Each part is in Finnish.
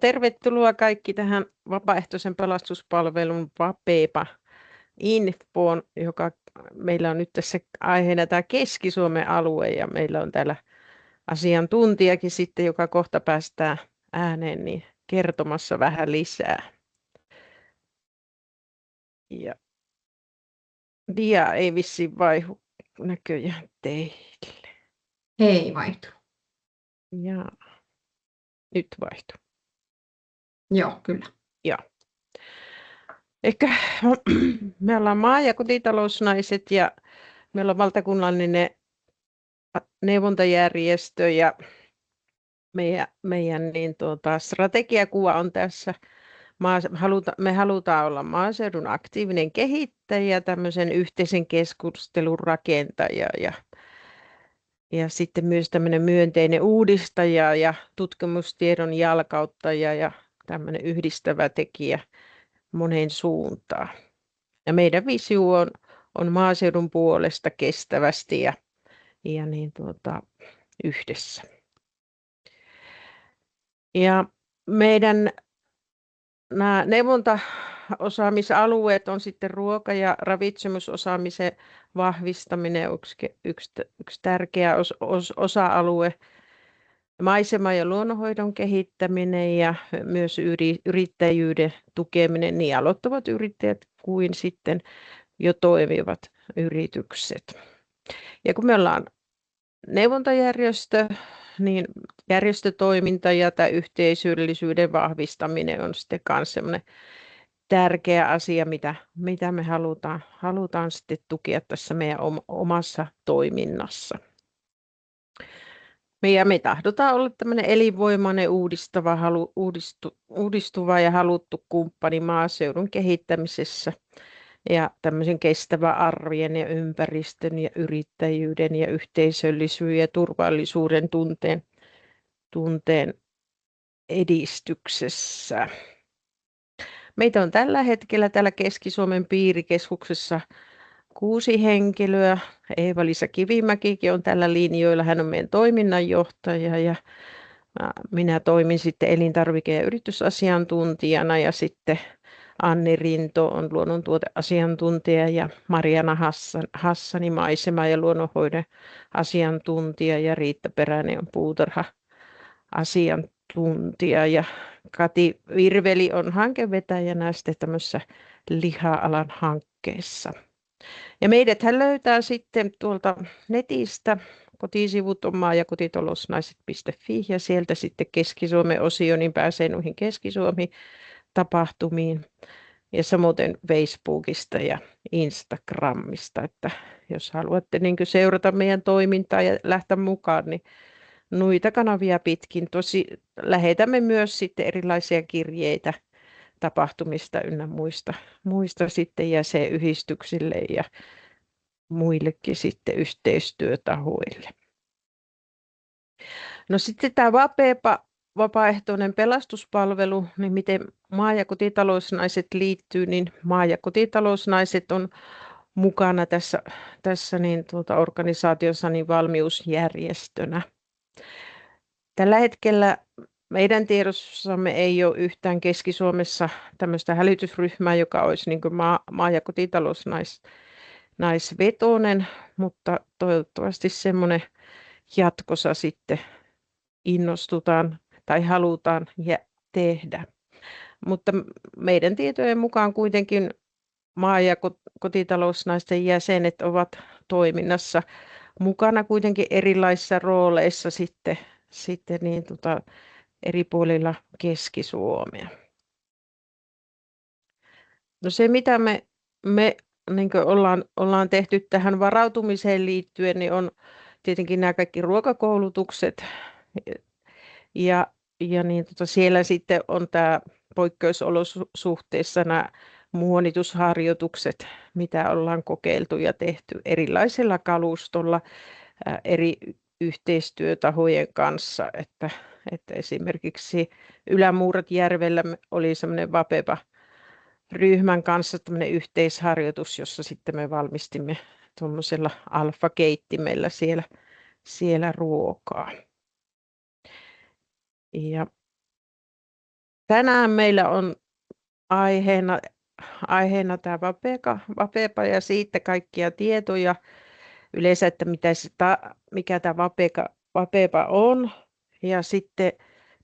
Tervetuloa kaikki tähän vapaaehtoisen pelastuspalvelun VAPEPA Infoon, joka meillä on nyt tässä aiheena tämä Keski-Suomen alue ja meillä on täällä asiantuntijakin sitten, joka kohta päästään ääneen niin kertomassa vähän lisää. Ja dia ei vissiin vaihu näköjään teille. Ei vaihtu. Ja nyt vaihtuu. Joo, kyllä. Joo. Ehkä me ollaan maa- ja kotitalousnaiset ja meillä on valtakunnallinen neuvontajärjestö ja meidän strategiakuva on tässä. Me halutaan olla maaseudun aktiivinen kehittäjä, tämmöisen yhteisen keskustelun rakentaja ja sitten myös tämmöinen myönteinen uudistaja ja tutkimustiedon jalkauttaja ja tämmöinen yhdistävä tekijä moneen suuntaan. Ja meidän visio on maaseudun puolesta kestävästi ja yhdessä. Ja meidän nämä neuvontaosaamisalueet on sitten ruoka- ja ravitsemusosaamisen vahvistaminen, yksi tärkeä osa-alue, maisema- ja luonnonhoidon kehittäminen ja myös yrittäjyyden tukeminen, niin aloittavat yrittäjät kuin sitten jo toimivat yritykset. Ja kun me ollaan neuvontajärjestö, niin järjestötoiminta ja tämä yhteisöllisyyden vahvistaminen on sitten myös semmoinen tärkeä asia, mitä me halutaan sitten tukea tässä meidän omassa toiminnassa. Me tahdotaan olla tämmöinen elinvoimainen, uudistuva ja haluttu kumppani maaseudun kehittämisessä ja tämmöisen kestävän arjen ja ympäristön ja yrittäjyyden ja yhteisöllisyyden ja turvallisuuden tunteen edistyksessä. Meitä on tällä hetkellä täällä Keski-Suomen piirikeskuksessa 6 henkilöä. Eeva-Liisa Kivimäkikin on tällä linjoilla. Hän on meidän toiminnanjohtaja ja minä toimin sitten elintarvike- ja yritysasiantuntijana ja sitten Anni Rinto on luonnontuoteasiantuntija ja Mariana Hassani maisema- ja luonnonhoidon asiantuntija ja Riitta Peränen on puutarha-asiantuntija ja Kati Virveli on hankevetäjänä sitten tämmöisessä liha-alan hankkeessa. Ja meidäthän löytää sitten tuolta netistä. Kotisivut on maa- ja kotitalousnaiset.fi ja sieltä sitten Keski-Suomen osio, niin pääsee noihin Keski-Suomi-tapahtumiin. Ja samoin Facebookista ja Instagramista, että jos haluatte niin seurata meidän toimintaa ja lähteä mukaan, niin noita kanavia pitkin. Lähetämme myös sitten erilaisia kirjeitä tapahtumista ynnä muista sitten jäsenyhdistyksille ja muillekin sitten yhteistyötahoille. No sitten tämä VAPEPA, vapaaehtoinen pelastuspalvelu, niin miten maa- ja kotitalousnaiset liittyy, niin maa- ja kotitalousnaiset on mukana tässä organisaatiossa niin valmiusjärjestönä. Tällä hetkellä meidän tiedossamme ei ole yhtään Keski-Suomessa tämmöistä hälytysryhmää, joka olisi niin kuin maa- ja kotitalousnaisvetoinen, mutta toivottavasti semmoinen jatkossa sitten innostutaan tai halutaan tehdä. Mutta meidän tietojen mukaan kuitenkin maa- ja kotitalousnaisten jäsenet ovat toiminnassa mukana kuitenkin erilaisissa rooleissa sitten eri puolilla Keski-Suomea. No se, mitä me niin ollaan tehty tähän varautumiseen liittyen, niin on tietenkin nämä kaikki ruokakoulutukset. Ja siellä sitten on tämä poikkeusolosuhteissa nämä muonitusharjoitukset, mitä ollaan kokeiltu ja tehty erilaisella kalustolla eri yhteistyötahojen kanssa, että esimerkiksi Ylämuuratjärvellä oli semmoinen VAPEPA-ryhmän kanssa tämmöinen yhteisharjoitus, jossa sitten me valmistimme tuommoisella alfakeittimellä siellä ruokaa. Ja tänään meillä on aiheena tämä Vapepa ja siitä kaikkia tietoja yleensä, että mikä tämä Vapepa on ja sitten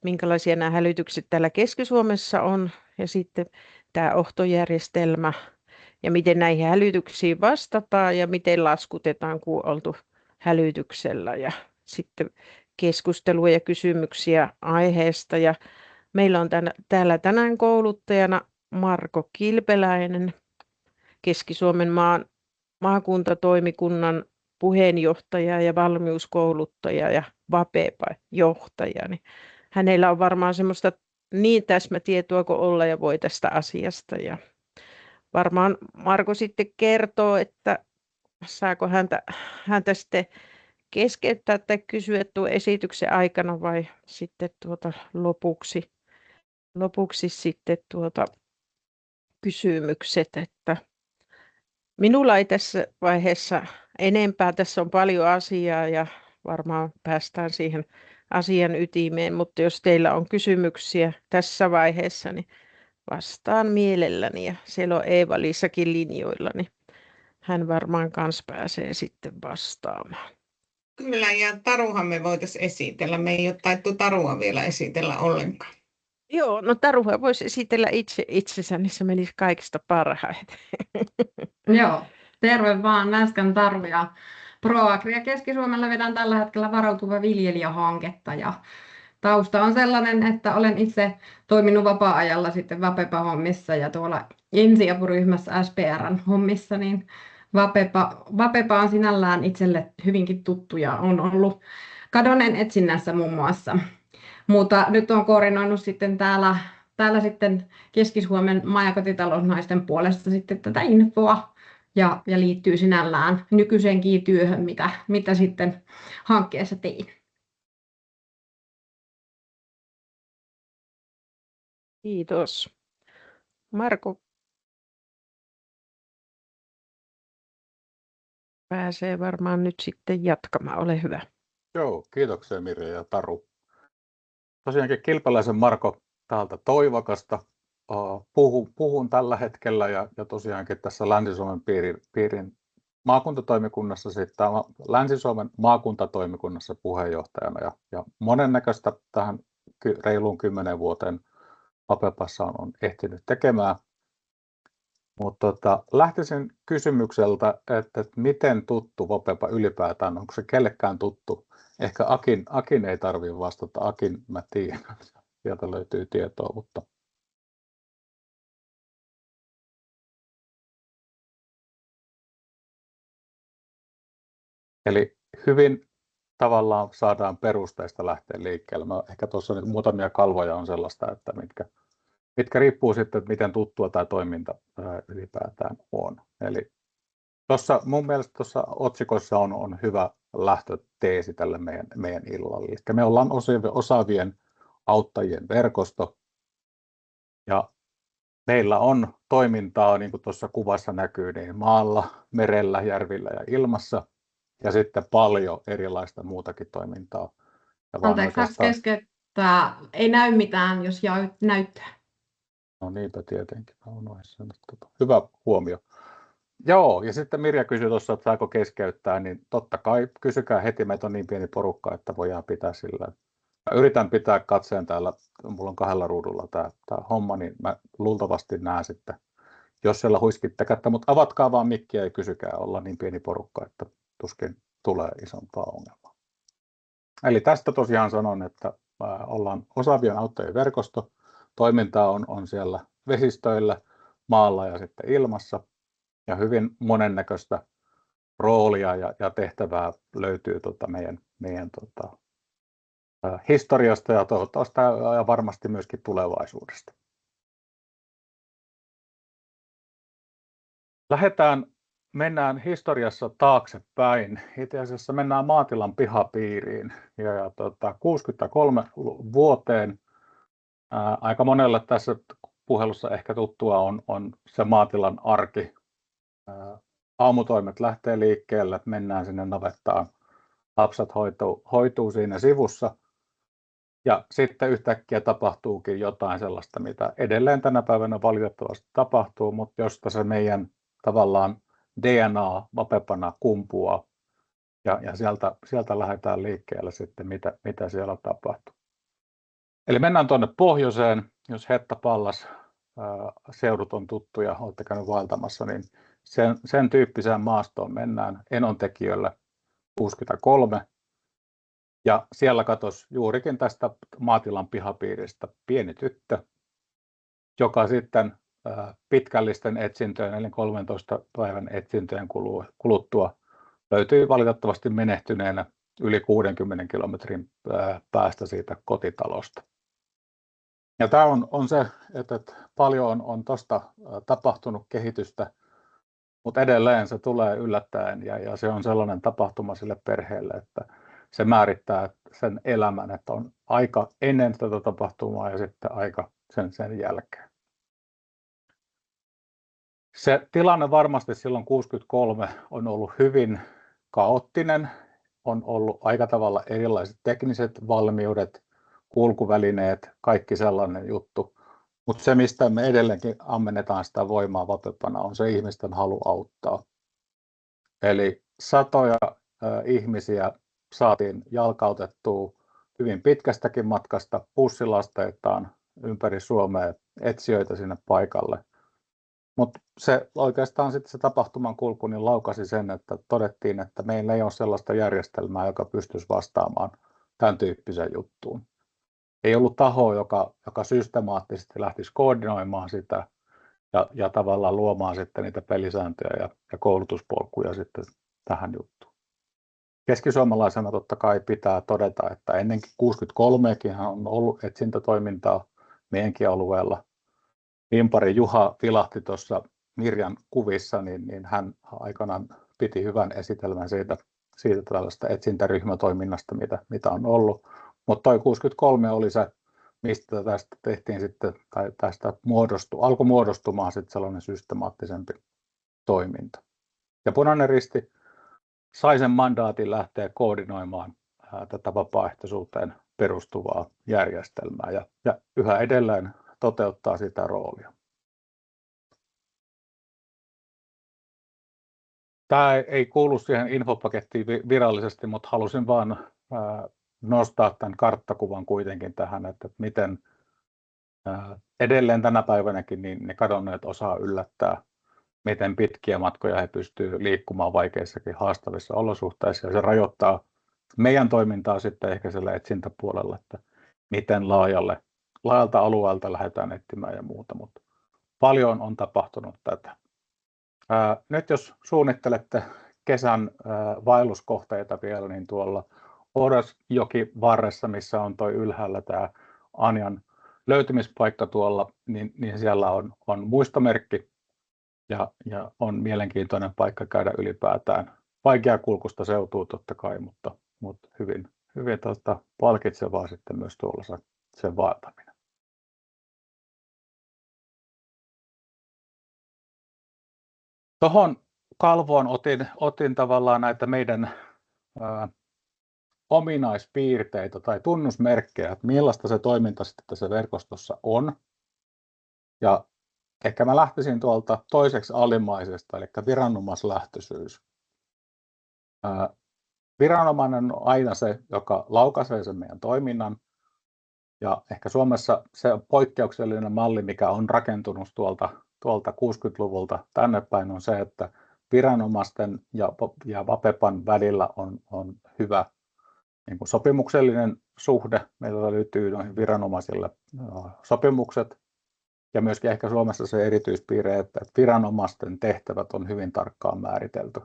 minkälaisia nämä hälytykset täällä Keski-Suomessa on ja sitten tämä ohtojärjestelmä ja miten näihin hälytyksiin vastataan ja miten laskutetaan, kun on oltu hälytyksellä ja sitten keskustelua ja kysymyksiä aiheesta. Ja meillä on täällä tänään kouluttajana Marko Kilpeläinen, Keski-Suomen maakuntatoimikunnan puheenjohtaja ja valmiuskouluttaja ja Vapepa-johtaja. Niin hänellä on varmaan semmoista niin täsmätietoa kuin olla ja voi tästä asiasta. Ja varmaan Marko sitten kertoo, että saako häntä sitten keskeyttää tai kysyä tuon esityksen aikana vai sitten lopuksi sitten kysymykset, että minulla ei tässä vaiheessa enempää, tässä on paljon asiaa ja varmaan päästään siihen asian ytimeen, mutta jos teillä on kysymyksiä tässä vaiheessa, niin vastaan mielelläni ja siellä on Eeva-Liisakin linjoilla, niin hän varmaan kanssa pääsee sitten vastaamaan. Kyllä, ja Taruhan me voitaisiin esitellä. Me ei ole taittu Tarua vielä esitellä ollenkaan. Joo, no Taruha voisi esitellä itsensä, niin se menisi kaikista parhaiten. Joo, terve vaan, Läskän Taru ja ProAgria Keski-Suomella vedän tällä hetkellä varautuva viljelijähanketta ja tausta on sellainen, että olen itse toiminut vapaa-ajalla sitten Vapepa-hommissa ja tuolla ensiapuryhmässä SPR:n hommissa, niin Vapepa on sinällään itselle hyvinkin tuttu ja on ollut kadonneen etsinnässä muun muassa. Mutta nyt on koordinoinut sitten täällä sitten Keski-Suomen maa- ja kotitalousnaisten puolesta sitten tätä infoa ja liittyy sinällään nykyiseenkin työhön, mitä sitten hankkeessa tein. Kiitos. Marko pääsee varmaan nyt sitten jatkamaan. Ole hyvä. Joo, kiitoksia Mirja ja Taru. Tosiaankin Kilpeläisen Marko täältä Toivakasta. Puhun tällä hetkellä ja tosiaankin tässä Länsi-Suomen piirin maakuntatoimikunnassa, sitten Länsi-Suomen maakuntatoimikunnassa puheenjohtajana ja monennäköistä tähän reiluun 10 vuoteen Vapepassa on ehtinyt tekemään. Mutta lähtisin kysymykseltä, että miten tuttu Vapepa ylipäätään, onko se kellekään tuttu? Ehkä Akin ei tarvitse vastata, Akin mä tiedän, sieltä löytyy tietoa, mutta eli hyvin tavallaan saadaan perusteista lähteä liikkeelle. Ehkä tuossa nyt muutamia kalvoja on sellaista, että mitkä riippuu sitten, että miten tuttua tämä toiminta ylipäätään on. Eli mun mielestä tuossa otsikossa on hyvä lähtöteesi tälle meidän illalle. Eli me ollaan osaavien auttajien verkosto ja meillä on toimintaa, niin kuin tuossa kuvassa näkyy, niin maalla, merellä, järvillä ja ilmassa ja sitten paljon erilaista muutakin toimintaa. Anteeksi, keskeyttää. Ei näy mitään, jos näyttää. No niinpä tietenkin. Hyvä huomio. Joo, ja sitten Mirja kysyi tuossa, että saako keskeyttää, niin totta kai kysykää heti, meitä on niin pieni porukka, että voidaan pitää sillä. Mä yritän pitää katseen täällä, mulla on 2 ruudulla tämä homma, niin mä luultavasti näen sitten, jos siellä huiskitte kättä, mutta avatkaa vaan mikkiä ja kysykää, olla niin pieni porukka, että tuskin tulee isompaa ongelmaa. Eli tästä tosiaan sanon, että ollaan osaavien auttajien verkosto, toimintaa on siellä vesistöillä, maalla ja sitten ilmassa. Ja hyvin monennäköistä roolia ja tehtävää löytyy meidän historiasta ja toivottavasti ja varmasti myöskin tulevaisuudesta. Mennään historiassa taaksepäin. Itse asiassa mennään maatilan pihapiiriin ja 63 vuoteen. Aika monelle tässä puhelussa ehkä tuttua on se maatilan arki. Aamutoimet lähtee liikkeelle, mennään sinne navettaan, lapset hoituu siinä sivussa Ja sitten yhtäkkiä tapahtuukin jotain sellaista, mitä edelleen tänä päivänä valitettavasti tapahtuu, mutta josta se meidän tavallaan DNA vapepana kumpuaa. Ja sieltä lähdetään liikkeelle sitten, mitä siellä tapahtuu. Eli mennään tuonne pohjoiseen, jos Hetta-Pallas seudut on tuttuja, olette käynyt vaeltamassa, niin sen tyyppiseen maastoon mennään Enontekiölle 63. Ja siellä katosi juurikin tästä maatilan pihapiiristä pieni tyttö, joka sitten pitkällisten etsintöjen, eli 13 päivän etsintöjen kuluttua löytyi valitettavasti menehtyneenä yli 60 kilometrin päästä siitä kotitalosta. Ja tämä on se, että paljon on tuosta tapahtunut kehitystä, mutta edelleen se tulee yllättäen ja se on sellainen tapahtuma sille perheelle, että se määrittää sen elämän, että on aika ennen tätä tapahtumaa ja sitten aika sen jälkeen. Se tilanne varmasti silloin 63 on ollut hyvin kaoottinen, on ollut aika tavalla erilaiset tekniset valmiudet, kulkuvälineet, kaikki sellainen juttu. Mutta se, mistä me edelleenkin ammennetaan sitä voimaa vapepana, on se ihmisten halu auttaa. Eli satoja ihmisiä saatiin jalkautettua hyvin pitkästäkin matkasta bussilasteittain ympäri Suomea etsijöitä sinne paikalle. Mutta se oikeastaan sitten se tapahtuman kulku niin laukasi sen, että todettiin, että meillä ei ole sellaista järjestelmää, joka pystyisi vastaamaan tämän tyyppiseen juttuun. Ei ollut tahoa, joka systemaattisesti lähtisi koordinoimaan sitä ja tavallaan luomaan sitten niitä pelisääntöjä ja koulutuspolkuja sitten tähän juttuun. Keskisuomalaisena totta kai pitää todeta, että ennenkin 63kin on ollut etsintätoimintaa meidänkin alueella. Vimpari Juha vilahti tuossa Mirjan kuvissa, niin hän aikanaan piti hyvän esitelmän siitä tällaista etsintäryhmätoiminnasta, mitä on ollut. Mutta toi 63 oli se, mistä tästä tehtiin sitten, tai tästä alkoi muodostumaan sitten sellainen systemaattisempi toiminta. Ja Punainen Risti sai sen mandaatin lähteä koordinoimaan tätä vapaaehtoisuuteen perustuvaa järjestelmää ja yhä edelleen toteuttaa sitä roolia. Tämä ei kuulu siihen infopakettiin virallisesti, mutta halusin vaan nostaa tämän karttakuvan kuitenkin tähän, että miten edelleen tänä päivänäkin niin ne kadonneet osaa yllättää, miten pitkiä matkoja he pystyvät liikkumaan vaikeissakin haastavissa olosuhteissa. Ja se rajoittaa meidän toimintaa sitten ehkä sillä etsintäpuolella, että miten laajalta alueelta lähdetään etsimään ja muuta, mutta paljon on tapahtunut tätä. Nyt jos suunnittelette kesän vaelluskohteita vielä, niin tuolla Oudasjoki varressa, missä on tuo ylhäällä tämä Anjan löytymispaikka tuolla, niin siellä on muistomerkki ja on mielenkiintoinen paikka käydä ylipäätään. Vaikeakulkuista seutuu totta kai, mutta hyvin palkitsevaa sitten myös tuolla sen vaeltaminen. Tuohon kalvoon otin tavallaan näitä meidän ominaispiirteitä tai tunnusmerkkejä, että millaista se toiminta sitten tässä verkostossa on. Ja ehkä mä lähtisin tuolta toiseksi alimmaisesta, eli viranomaislähtöisyys. Viranomainen on aina se, joka laukaisee sen meidän toiminnan. Ja ehkä Suomessa se poikkeuksellinen malli, mikä on rakentunut tuolta 60-luvulta tänne päin, on se, että viranomaisten ja Vapepan välillä on hyvä niin kuin sopimuksellinen suhde. Meillä löytyy noihin viranomaisille sopimukset. Ja myöskin ehkä Suomessa se erityispiirre, että viranomaisten tehtävät on hyvin tarkkaan määritelty.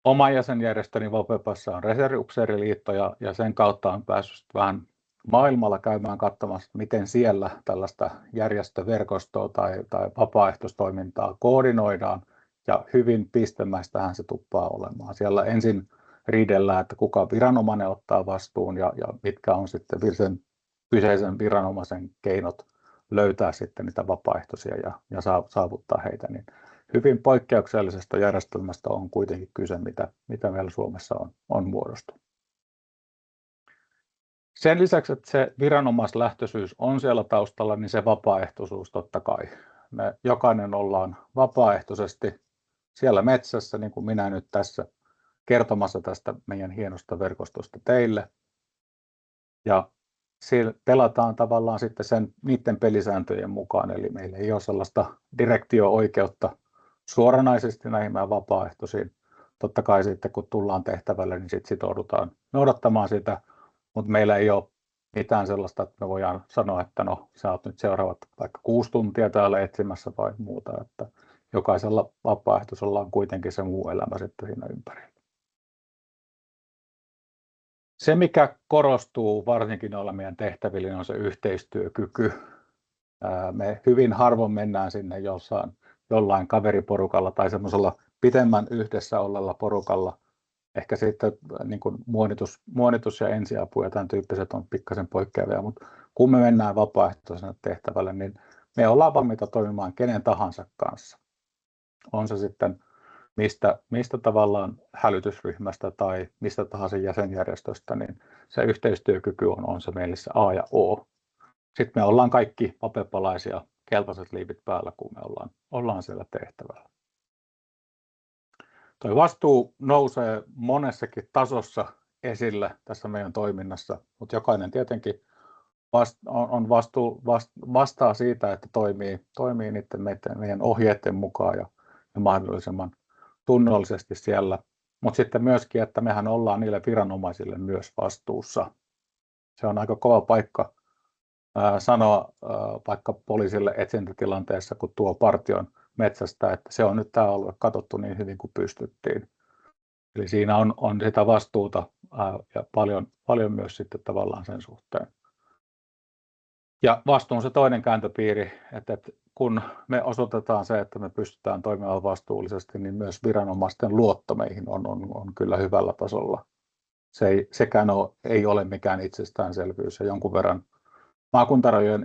Oma jäsenjärjestöni Vapepassa on Reserviupseeriliitto ja sen kautta on päässyt vähän maailmalla käymään katsomassa, miten siellä tällaista järjestöverkostoa tai vapaaehtoistoimintaa koordinoidaan ja hyvin pistemäistähän se tuppaa olemaan. Siellä ensin riidellään, että kuka viranomainen ottaa vastuun ja mitkä on sitten sen kyseisen viranomaisen keinot löytää sitten niitä vapaaehtoisia ja saavuttaa heitä. Niin hyvin poikkeuksellisesta järjestelmästä on kuitenkin kyse, mitä meillä Suomessa on muodostunut. Sen lisäksi, että se viranomaislähtöisyys on siellä taustalla, niin se vapaaehtoisuus totta kai. Me jokainen ollaan vapaaehtoisesti siellä metsässä, niin kuin minä nyt tässä kertomassa tästä meidän hienosta verkostosta teille. Ja siellä pelataan tavallaan sitten niiden pelisääntöjen mukaan, eli meillä ei ole sellaista direktio-oikeutta suoranaisesti näihin meidän vapaaehtoisiin. Totta kai sitten kun tullaan tehtävälle, niin sitten sitoudutaan noudattamaan sitä, mutta meillä ei ole mitään sellaista, että me voidaan sanoa, että no sä oot nyt seuraavat vaikka 6 tuntia täällä etsimässä vai muuta, että jokaisella vapaaehtoisella on kuitenkin se muu elämä sitten siinä ympärillä. Se, mikä korostuu varsinkin noilla meidän tehtävillä, on se yhteistyökyky. Me hyvin harvoin mennään sinne jollain kaveriporukalla tai semmoisella pitemmän yhdessä olleella porukalla. Ehkä sitten niin kuin muonitus ja ensiapu ja tämän tyyppiset on pikkasen poikkeavia, mutta kun me mennään vapaaehtoisena tehtävälle, niin me ollaan valmiita toimimaan kenen tahansa kanssa. On se sitten mistä tavallaan hälytysryhmästä tai mistä tahansa jäsenjärjestöstä, niin se yhteistyökyky on se meille se A ja O. Sitten me ollaan kaikki vapepalaisia, keltaiset liivit päällä, kun me ollaan siellä tehtävällä. Tuo vastuu nousee monessakin tasossa esille tässä meidän toiminnassa, mutta jokainen tietenkin vastaa siitä, että toimii niiden meidän ohjeiden mukaan ja mahdollisimman tunnollisesti siellä, mutta sitten myöskin, että mehän ollaan niille viranomaisille myös vastuussa. Se on aika kova paikka sanoa vaikka poliisille etsintätilanteessa, kun tuo partion metsästä, että se on nyt tämä alue katsottu niin hyvin kuin pystyttiin. Eli siinä on sitä vastuuta ja paljon myös sitten tavallaan sen suhteen. Ja vastuu on se toinen kääntöpiiri, että kun me osoitetaan se, että me pystytään toimimaan vastuullisesti, niin myös viranomaisten luotto meihin on kyllä hyvällä tasolla. Sekään ei ole mikään itsestäänselvyys ja jonkun verran maakuntarajojen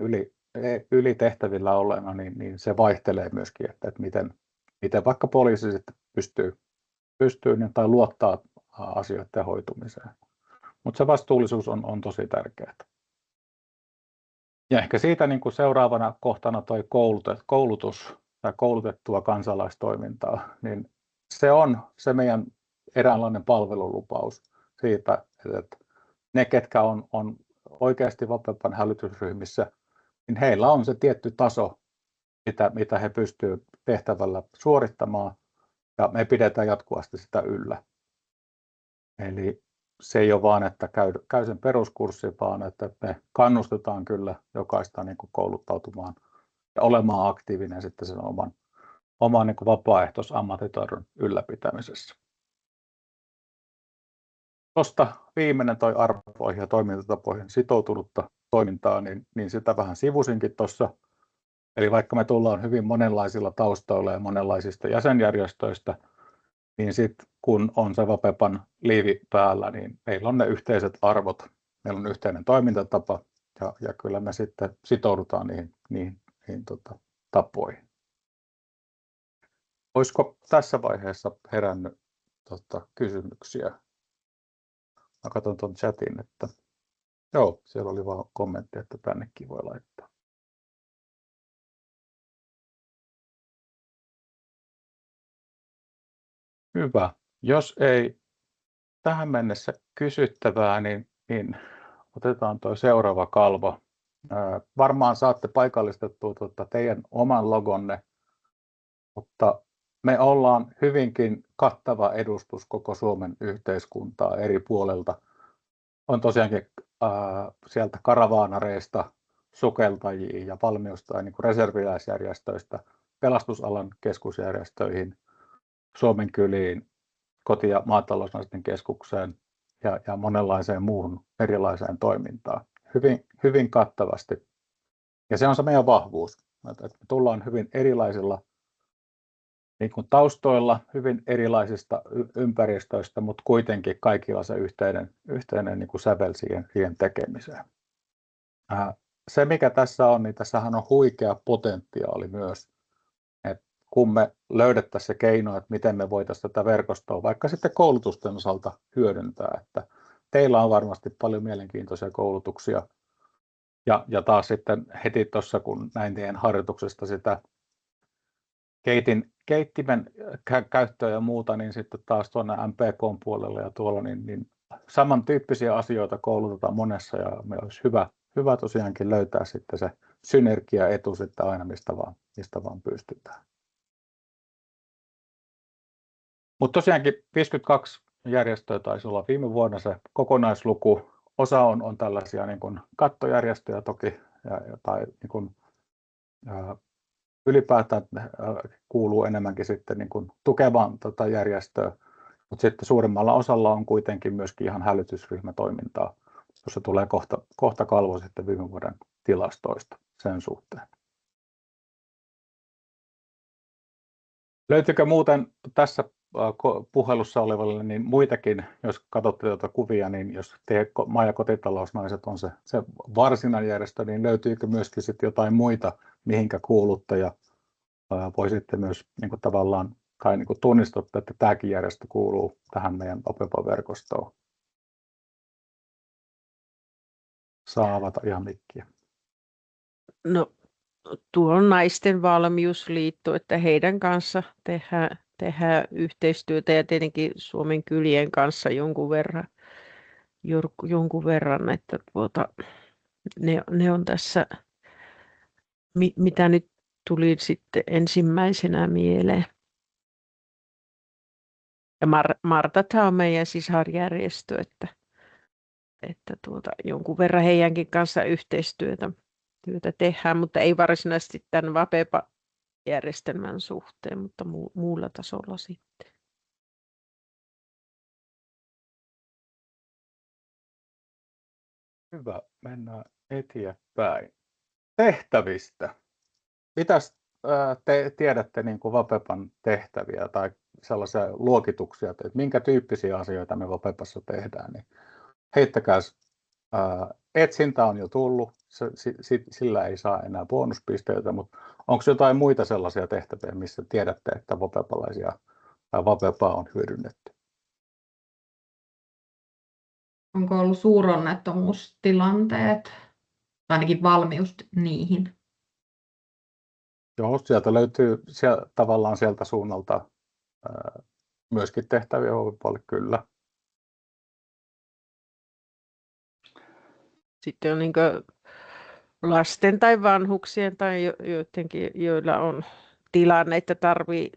yli tehtävillä olleena, niin se vaihtelee myöskin, että miten vaikka poliisi sitten pystyy tai luottaa asioiden hoitumiseen. Mutta se vastuullisuus on tosi tärkeää. Ja ehkä siitä niin kuin seuraavana kohtana toi koulutus tai koulutettua kansalaistoimintaa, niin se on se meidän eräänlainen palvelulupaus siitä, että ne, ketkä on oikeasti Vapepan hälytysryhmissä, niin heillä on se tietty taso, mitä he pystyvät tehtävällä suorittamaan, ja me pidetään jatkuvasti sitä yllä. Eli se ei ole vaan, että käy sen peruskurssin, vaan että me kannustetaan kyllä jokaista niin kuin kouluttautumaan ja olemaan aktiivinen sitten sen oman niin kuin vapaaehtoisammattitaidon ylläpitämisessä. Tuosta viimeinen toi arvoihin ja toimintatapoihin sitoutunutta toimintaa, niin sitä vähän sivusinkin tuossa. Eli vaikka me tullaan hyvin monenlaisilla taustoilla ja monenlaisista jäsenjärjestöistä, niin sitten kun on se Vapepan liivi päällä, niin meillä on ne yhteiset arvot, meillä on yhteinen toimintatapa ja kyllä me sitten sitoudutaan niihin tapoihin. Olisiko tässä vaiheessa herännyt kysymyksiä? Mä katson tuon chatin, että joo, siellä oli vaan kommentti, että tännekin voi laittaa. Hyvä. Jos ei tähän mennessä kysyttävää, niin otetaan tuo seuraava kalvo. Varmaan saatte paikallistettua teidän oman logonne, mutta me ollaan hyvinkin kattava edustus koko Suomen yhteiskuntaa eri puolelta. On tosiaankin sieltä karavaanareista, sukeltajia ja valmiusta niin kuin reserviläisjärjestöistä, pelastusalan keskusjärjestöihin, Suomen kyliin, koti- ja maatalousnaisten keskukseen ja monenlaiseen muuhun erilaiseen toimintaan. Hyvin kattavasti. Ja se on se meidän vahvuus, että me tullaan hyvin erilaisilla niin kuin taustoilla, hyvin erilaisista ympäristöistä, mutta kuitenkin kaikilla se yhteinen niin kuin sävel siihen tekemiseen. Se mikä tässä on, niin tässähän on huikea potentiaali myös, että kun me löydettäisiin se keino, että miten me voitaisiin tätä verkostoa vaikka sitten koulutusten osalta hyödyntää, että teillä on varmasti paljon mielenkiintoisia koulutuksia. Ja taas sitten heti tuossa, kun näin teidän harjoituksesta sitä keittimen käyttöä ja muuta, niin sitten taas tuonne MPK:n puolelle ja tuolla, niin samantyyppisiä asioita koulutetaan monessa, ja me olisi hyvä tosiaankin löytää sitten se synergiaetu sitten aina, mistä vaan pystytään. Mutta tosiaankin 52 järjestöä taisi olla viime vuonna se kokonaisluku. Osa on tällaisia niin kuin kattojärjestöjä toki, tai niin kuin, ylipäätään kuuluu enemmänkin sitten niin kuin tukevaan järjestöön, mutta sitten suurimmalla osalla on kuitenkin myöskin ihan hälytysryhmätoimintaa, jossa tulee kohta kalvo sitten viime vuoden tilastoista sen suhteen. Löytyykö muuten tässä puhelussa olevalle niin muitakin, jos katsotte tuota kuvia, niin jos maa- ja kotitalousnaiset on se varsinainen järjestö, niin löytyykö myöskin sitten jotain muita, mihinkä kuulutte, ja voi sitten myös niin kuin tavallaan, tai niin kuin tunnistatte, että tämäkin järjestö kuuluu tähän meidän Vapepa-verkostoon. Saa avata ihan mikkiä. No, tuo on Naisten valmiusliitto, että heidän kanssa tehdään yhteistyötä, ja tietenkin Suomen kylien kanssa jonkun verran, että ne on tässä, mitä nyt tuli sitten ensimmäisenä mieleen. Ja Martathan on meidän sisarjärjestö, että jonkun verran heidänkin kanssa yhteistyötä tehdään, mutta ei varsinaisesti tämän Vapepa-järjestelmän suhteen, mutta muulla tasolla sitten. Hyvä, mennään eteenpäin. Tehtävistä. Mitäs te tiedätte niin kuin Vapepan tehtäviä tai sellaisia luokituksia, että minkä tyyppisiä asioita me Vapepassa tehdään, niin heittäkää. Etsintä on jo tullut, sillä ei saa enää bonuspisteitä, mutta onko jotain muita sellaisia tehtäviä, missä tiedätte, että vapepalaisia tai Vapepaa on hyödynnetty? Onko ollut suuronnettomuustilanteet, tai ainakin valmius niihin? Joo, sieltä löytyy tavallaan sieltä suunnalta myöskin tehtäviä Vapepalle, kyllä. Sitten on niin kuin lasten tai vanhuksien tai joidenkin, joilla on tilanne, että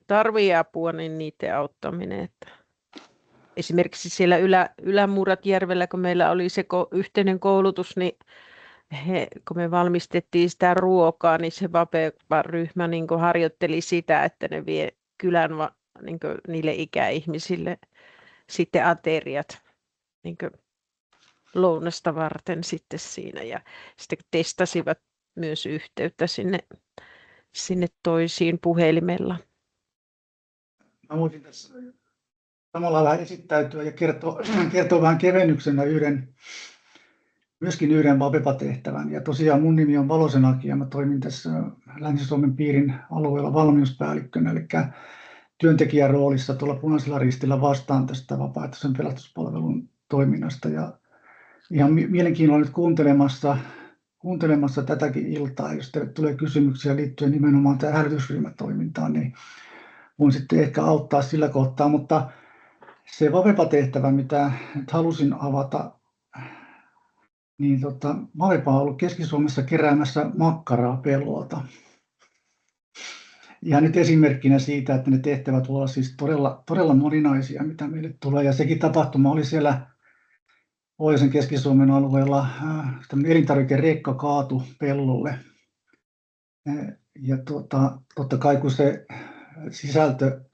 tarvii apua, niin niiden auttaminen. Että esimerkiksi siellä Ylämuratjärvellä, kun meillä oli se yhteinen koulutus, niin kun me valmistettiin sitä ruokaa, niin se Vapepa-ryhmä niin kuin harjoitteli sitä, että ne vie kylän niin kuin niille ikäihmisille sitten ateriat niin kuin lounasta varten sitten siinä, ja sitten testasivat myös yhteyttä sinne toisiin puhelimella. Mä voisin tässä samalla vähän esittäytyä ja kertoa vähän kevennyksenä myöskin yhden Vapepa-tehtävän. Ja tosiaan mun nimi on Valosen Aki ja mä toimin tässä Länsi-Suomen piirin alueella valmiuspäällikkönä, eli työntekijän roolissa tuolla Punaisella Ristillä vastaan tästä vapaaehtoisen pelastuspalvelun toiminnasta. Ja ihan mielenkiinnolla nyt kuuntelemassa tätäkin iltaa. Jos teille tulee kysymyksiä liittyen nimenomaan tähän hälytysryhmätoimintaan, niin voin sitten ehkä auttaa sillä kohtaa. Mutta se Vapepa-tehtävä, mitä nyt halusin avata, niin Vapepa on ollut Keski-Suomessa keräämässä makkaraa pellolta. Ja nyt esimerkkinä siitä, että ne tehtävät ovat siis todella moninaisia, mitä meille tulee. Ja sekin tapahtuma oli siellä Pohjoisen Keski-Suomen alueella, elintarvikerekka kaatu pellolle. Ja totta kai kun se sisältö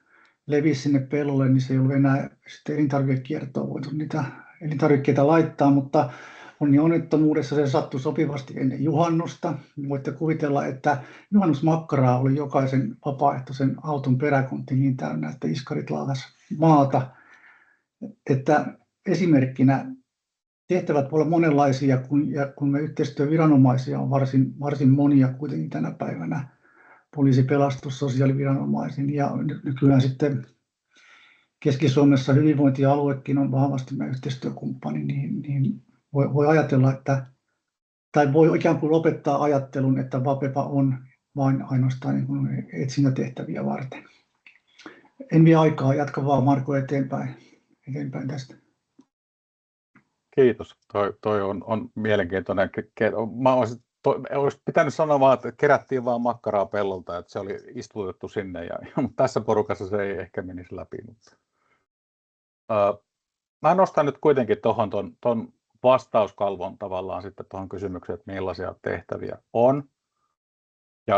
levisi sinne pellolle, niin se ei ollut enää sitten elintarvikekiertoon voitu niitä elintarvikkeita laittaa, mutta onnettomuudessa se sattui sopivasti ennen juhannusta. Voitte kuvitella, että juhannusmakkaraa oli jokaisen vapaaehtoisen auton peräkontti niin täynnä, että iskarit laavasi maata. Että esimerkkinä tehtävät voi olla monenlaisia, kun me yhteistyöviranomaisia on varsin monia kuitenkin tänä päivänä. Poliisi, pelastus, sosiaaliviranomaisiin ja nykyään sitten Keski-Suomessa hyvinvointialuekin on vahvasti meidän yhteistyökumppani, niin voi ajatella, että tai voi ikään kuin lopettaa ajattelun, että Vapepa on vain ainoastaan niin kuin etsintätehtäviä varten. En vie aikaa, jatka vaan Marko eteenpäin tästä. Kiitos. Toi on mielenkiintoinen. Olisi pitänyt sanoa vaan, että kerättiin vaan makkaraa pellolta, että se oli istutettu sinne. Mutta tässä porukassa se ei ehkä menisi läpi. Mutta. Mä nostan nyt kuitenkin tuohon vastauskalvon tavallaan sitten tuohon kysymykseen, että millaisia tehtäviä on.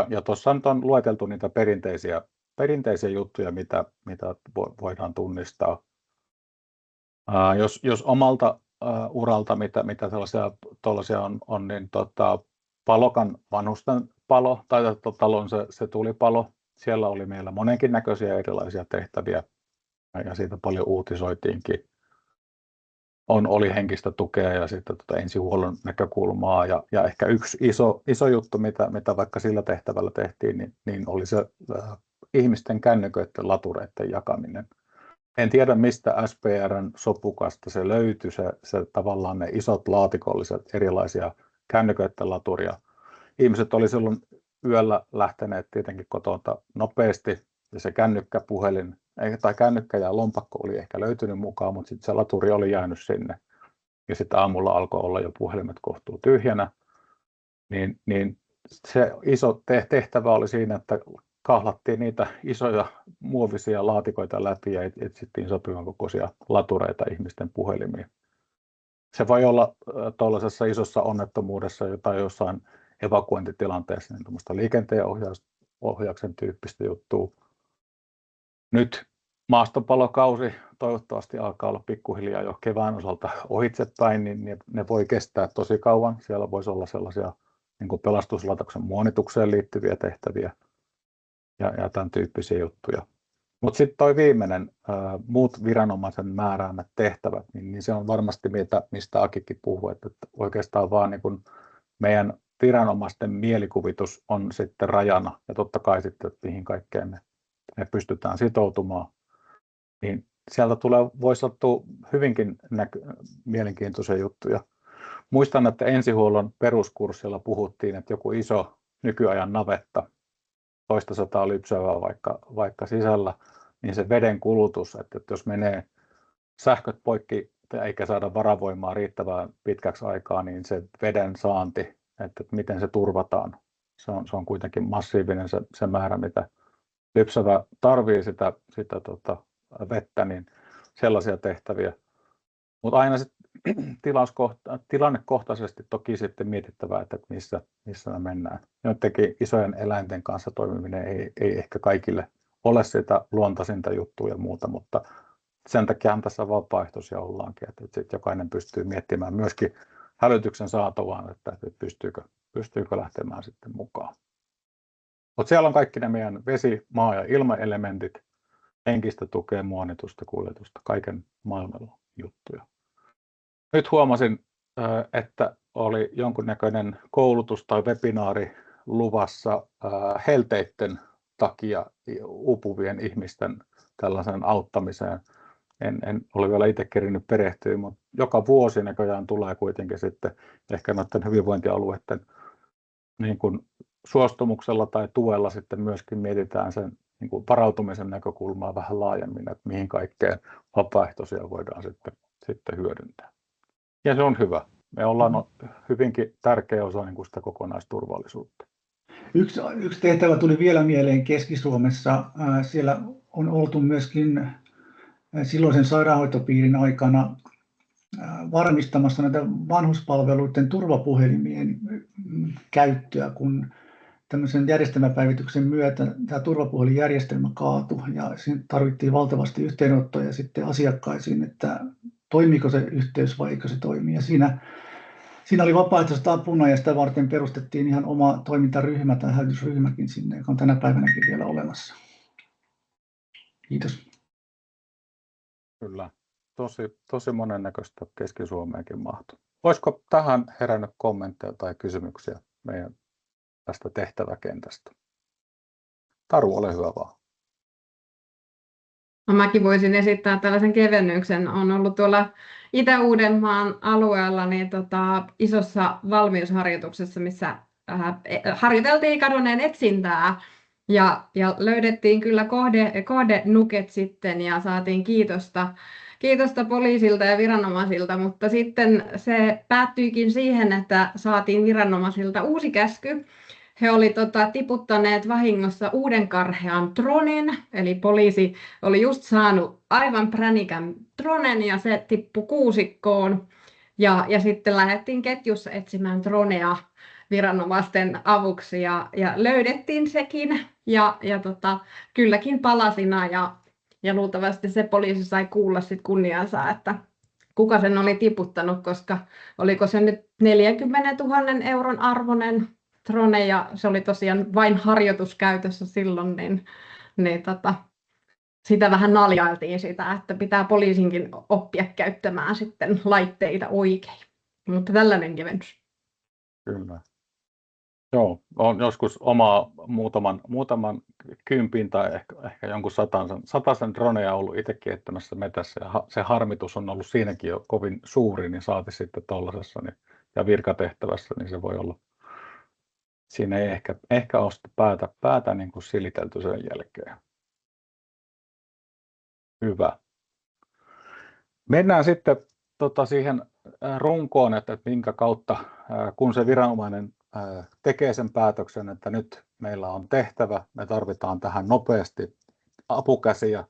Ja tuossa nyt on lueteltu niitä perinteisiä juttuja, mitä voidaan tunnistaa. Jos omalta uralta, mitä tällaisia on niin Palokan vanhusten palo tai talon se tulipalo, siellä oli meillä monenkin näköisiä erilaisia tehtäviä ja siitä paljon uutisoitiinkin. Oli henkistä tukea ja sitten ensihuollon näkökulmaa ja ehkä yksi iso juttu, mitä vaikka sillä tehtävällä tehtiin, niin oli se ihmisten kännyköiden latureiden jakaminen. En tiedä, mistä SPR:n sopukasta se löytyi, se tavallaan ne isot laatikolliset erilaisia kännyköiden laturia. Ihmiset oli silloin yöllä lähteneet tietenkin kotoa nopeasti ja se kännykkäpuhelin tai kännykkä ja lompakko oli ehkä löytynyt mukaan, mutta sitten se laturi oli jäänyt sinne. Ja sitten aamulla alkoi olla jo puhelimet kohtuu tyhjänä. Niin se iso tehtävä oli siinä, että kahlattiin niitä isoja muovisia laatikoita läpi ja etsittiin sopivan kokoisia latureita ihmisten puhelimiin. Se voi olla tuollaisessa isossa onnettomuudessa tai jossain evakuointitilanteessa niin tuommoista liikenteen ohjauksen tyyppistä juttua. Nyt maastopalokausi toivottavasti alkaa olla pikkuhiljaa jo kevään osalta ohitsepäin, niin ne voi kestää tosi kauan. Siellä voisi olla sellaisia niin kuin pelastuslaitoksen muonitukseen liittyviä tehtäviä ja tämän tyyppisiä juttuja. Mutta sitten toi viimeinen, muut viranomaisen määräämät tehtävät, niin se on varmasti mistä Akikin puhuu, että oikeastaan vaan niin kun meidän viranomaisten mielikuvitus on sitten rajana ja totta kai sitten, että mihin kaikkeen me pystytään sitoutumaan, niin sieltä voi sattua hyvinkin mielenkiintoisia juttuja. Muistan, että ensihuollon peruskurssilla puhuttiin, että joku iso nykyajan navetta, toista sataa lypsävää vaikka sisällä, niin se veden kulutus, että jos menee sähköt poikki eikä saada varavoimaa riittävän pitkäksi aikaa, niin se veden saanti, että miten se turvataan, se on kuitenkin massiivinen se määrä, mitä lypsävä tarvii sitä vettä, niin sellaisia tehtäviä. Mutta aina tilannekohtaisesti toki sitten mietittävää, että missä me mennään. Jotenkin isojen eläinten kanssa toimiminen ei ehkä kaikille ole sitä luontaisinta juttua ja muuta, mutta sen takia tässä vapaaehtoisia ollaankin, että sitten jokainen pystyy miettimään myöskin hälytyksen saatavaan, että pystyykö lähtemään sitten mukaan. Mutta siellä on kaikki ne meidän vesi-, maa- ja ilmaelementit, henkistä tukea, muonitusta, kuljetusta, kaiken maailman juttuja. Nyt huomasin, että oli jonkunnäköinen koulutus tai webinaari luvassa helteiden takia uupuvien ihmisten tällaisen auttamiseen. En ole vielä itse kerinyt perehtyä, mutta joka vuosi näköjään tulee kuitenkin sitten ehkä noiden hyvinvointialueiden niin kuin suostumuksella tai tuella sitten myöskin mietitään sen niin kuin varautumisen näkökulmaa vähän laajemmin, että mihin kaikkeen vapaaehtoisia voidaan sitten hyödyntää. Ja se on hyvä. Me ollaan hyvinkin tärkeä osa niin kuin sitä kokonaisturvallisuutta. Yksi tehtävä tuli vielä mieleen Keski-Suomessa. Siellä on oltu myöskin silloisen sairaanhoitopiirin aikana varmistamassa näitä vanhuspalveluiden turvapuhelimien käyttöä, kun tämmöisen järjestelmäpäivityksen myötä tämä turvapuhelinjärjestelmä kaatui ja siinä tarvittiin valtavasti yhteenottoja sitten asiakkaisiin, että toimiiko se yhteys vai eikö se toimi. Ja siinä oli vapaaehtoiset apuna ja sitä varten perustettiin ihan oma toimintaryhmä tai hälytysryhmäkin sinne, joka on tänä päivänäkin vielä olemassa. Kiitos. Kyllä, tosi monennäköistä Keski-Suomeenkin mahtuu. Olisiko tähän herännyt kommentteja tai kysymyksiä meidän tästä tehtäväkentästä? Taru, ole hyvä vaan. No, mäkin voisin esittää tällaisen kevennyksen. On ollut tuolla Itä-Uudenmaan alueella niin isossa valmiusharjoituksessa, missä harjoiteltiin kadonneen etsintää ja löydettiin kyllä kohdenuket sitten ja saatiin kiitosta poliisilta ja viranomaisilta, mutta sitten se päättyikin siihen, että saatiin viranomaisilta uusi käsky. He oli tiputtaneet vahingossa uuden karhean dronen, eli poliisi oli just saanut aivan pränikän dronen ja se tippui kuusikkoon. Ja sitten lähdettiin ketjussa etsimään dronea viranomaisten avuksi ja löydettiin sekin ja kylläkin palasina ja luultavasti se poliisi sai kuulla sit kunniansa, että kuka sen oli tiputtanut, koska oliko se nyt 40 000 euron arvoinen drone ja se oli tosiaan vain harjoituskäytössä silloin, niin sitä vähän naljailtiin sitä, että pitää poliisinkin oppia käyttämään sitten laitteita oikein. Mutta tällainen kevennys. Kyllä. Joo, on joskus muutaman kympin tai ehkä jonkun satasen droneja ollut itsekin ettämässä metässä ja se harmitus on ollut siinäkin jo kovin suuri, niin saati sitten tuollaisessa ja virkatehtävässä, niin se voi olla. Siinä ei ehkä ole päätä niin kuin silitelty sen jälkeen. Hyvä. Mennään sitten siihen runkoon, että minkä kautta, kun se viranomainen tekee sen päätöksen, että nyt meillä on tehtävä, me tarvitaan tähän nopeasti apukäsiä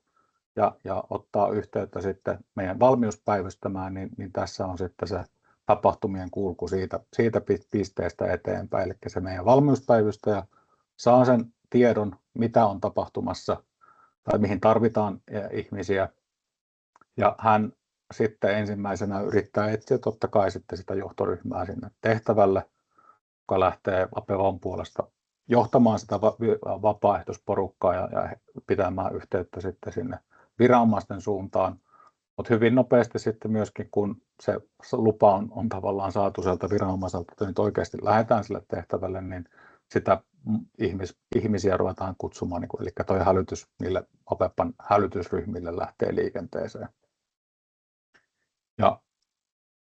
ja ottaa yhteyttä sitten meidän valmiuspäivystämään, niin tässä on sitten se tapahtumien kulku siitä pisteestä eteenpäin. Eli se meidän valmiuspäivystäjä saa sen tiedon, mitä on tapahtumassa tai mihin tarvitaan ihmisiä. Ja hän sitten ensimmäisenä yrittää etsiä totta kai sitten sitä johtoryhmää sinne tehtävälle, joka lähtee Apevon puolesta johtamaan sitä vapaaehtoisporukkaa ja pitämään yhteyttä sitten sinne viranomaisten suuntaan. Mutta hyvin nopeasti sitten myöskin, kun se lupa on tavallaan saatu sieltä viranomaiselta, että nyt oikeasti lähdetään sille tehtävälle, niin sitä ihmisiä ruvetaan kutsumaan, eli tuo hälytys niille Apepan hälytysryhmille lähtee liikenteeseen. Ja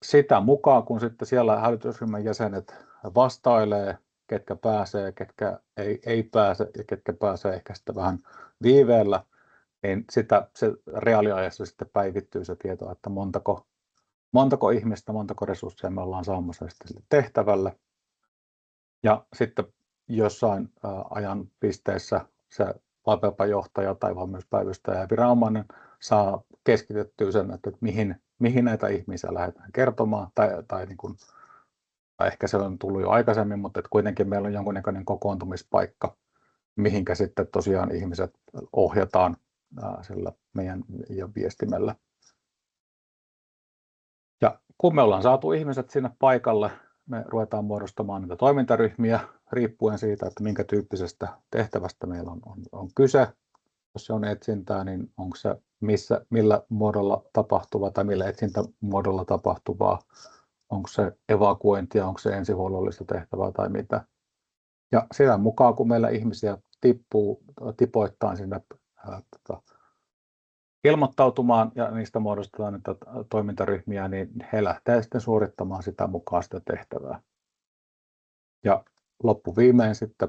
sitä mukaan, kun sitten siellä hälytysryhmän jäsenet vastailee, ketkä pääsee, ketkä ei pääse ja ketkä pääsee ehkä sitten vähän viiveellä, niin se reaaliajassa sitten päivittyy se tieto, että montako ihmistä, montako resursseja me ollaan saamassa sitten tehtävälle. Ja sitten jossain ajan pisteessä se Apepa-johtaja tai valmiuspäivystäjä ja viranomainen saa keskitettyä sen, että mihin näitä ihmisiä lähdetään kertomaan. Tai ehkä se on tullut jo aikaisemmin, mutta kuitenkin meillä on jonkunnäköinen kokoontumispaikka, mihinkä sitten tosiaan ihmiset ohjataan sillä meidän viestimellä. Ja kun me ollaan saatu ihmiset sinne paikalle, me ruvetaan muodostamaan niitä toimintaryhmiä riippuen siitä, että minkä tyyppisestä tehtävästä meillä on kyse. Jos se on etsintää, niin onko se millä muodolla tapahtuva tai millä etsintämuodolla tapahtuvaa, onko se evakuointia, onko se ensihuollollista tehtävää tai mitä. Ja sitä mukaan, kun meillä ihmisiä tipoittain sinne ilmoittautumaan ja niistä muodostetaan niitä toimintaryhmiä, niin he lähtevät sitten suorittamaan sitä mukaan sitä tehtävää. Ja loppuviimein sitten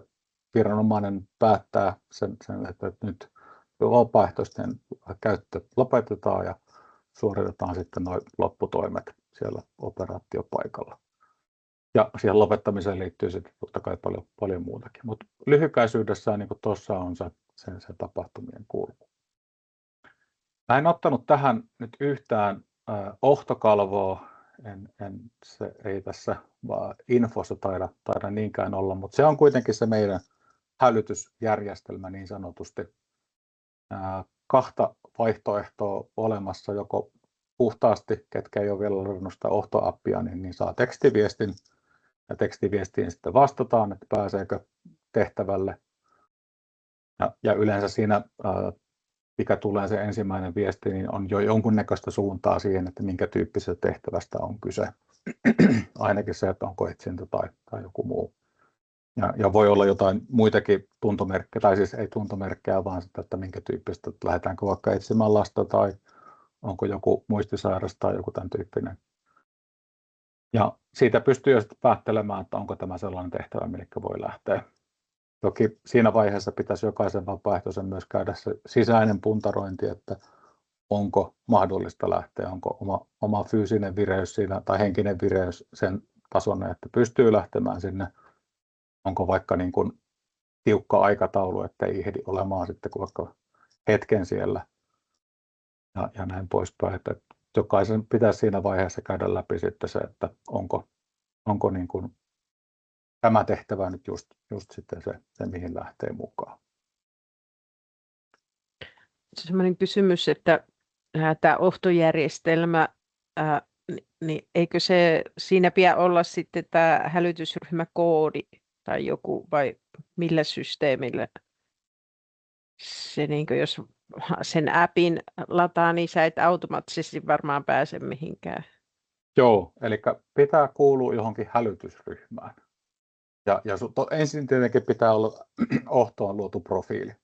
viranomainen päättää sen, että nyt vapaaehtoisten käyttö lopetetaan ja suoritetaan sitten nuo lopputoimet siellä operaatiopaikalla. Ja siihen lopettamiseen liittyy sitten totta kai paljon muutakin. Mutta lyhykäisyydessään niin kuin tuossa on se tapahtumien kulku. Mä en ottanut tähän nyt yhtään ohtokalvoa, se ei tässä infossa taida niinkään olla, mutta se on kuitenkin se meidän hälytysjärjestelmä niin sanotusti. Kahta vaihtoehtoa olemassa, joko puhtaasti, ketkä ei ole vielä ladannut sitä ohtoappia, niin saa tekstiviestin ja tekstiviestiin sitten vastataan, että pääseekö tehtävälle. Ja yleensä siinä mikä tulee se ensimmäinen viesti, niin on jo jonkunnäköistä suuntaa siihen, että minkä tyyppisestä tehtävästä on kyse. Ainakin se, että onko etsintä tai joku muu. Ja voi olla jotain muitakin tuntomerkkejä, tai siis ei tuntomerkkejä, vaan sitä, että minkä tyyppistä, että lähdetäänkö vaikka etsimään lasta tai onko joku muistisairas tai joku tämän tyyppinen. Ja siitä pystyy jo sitten päättelemään, että onko tämä sellainen tehtävä, mille voi lähteä. Toki siinä vaiheessa pitäisi jokaisen vapaaehtoisen myös käydä se sisäinen puntarointi, että onko mahdollista lähteä, onko oma fyysinen vireys siinä, tai henkinen vireys sen tasoinen, että pystyy lähtemään sinne. Onko vaikka niin kuin tiukka aikataulu, että ei ehdi olemaan sitten kuin vaikka hetken siellä ja näin poispäin. Että jokaisen pitäisi siinä vaiheessa käydä läpi sitten se, että onko niin kuin tämä tehtävä nyt just sitten se, mihin lähtee mukaan. Sellainen kysymys, että tämä ohtojärjestelmä, niin eikö se siinä pidä olla sitten tämä hälytysryhmäkoodi tai joku, vai millä systeemillä se, niin jos sen appin lataa, niin sä et automaattisesti varmaan pääse mihinkään. Joo, eli pitää kuulua johonkin hälytysryhmään. Ja ensin tietenkin pitää olla ohtoon luotu profiili.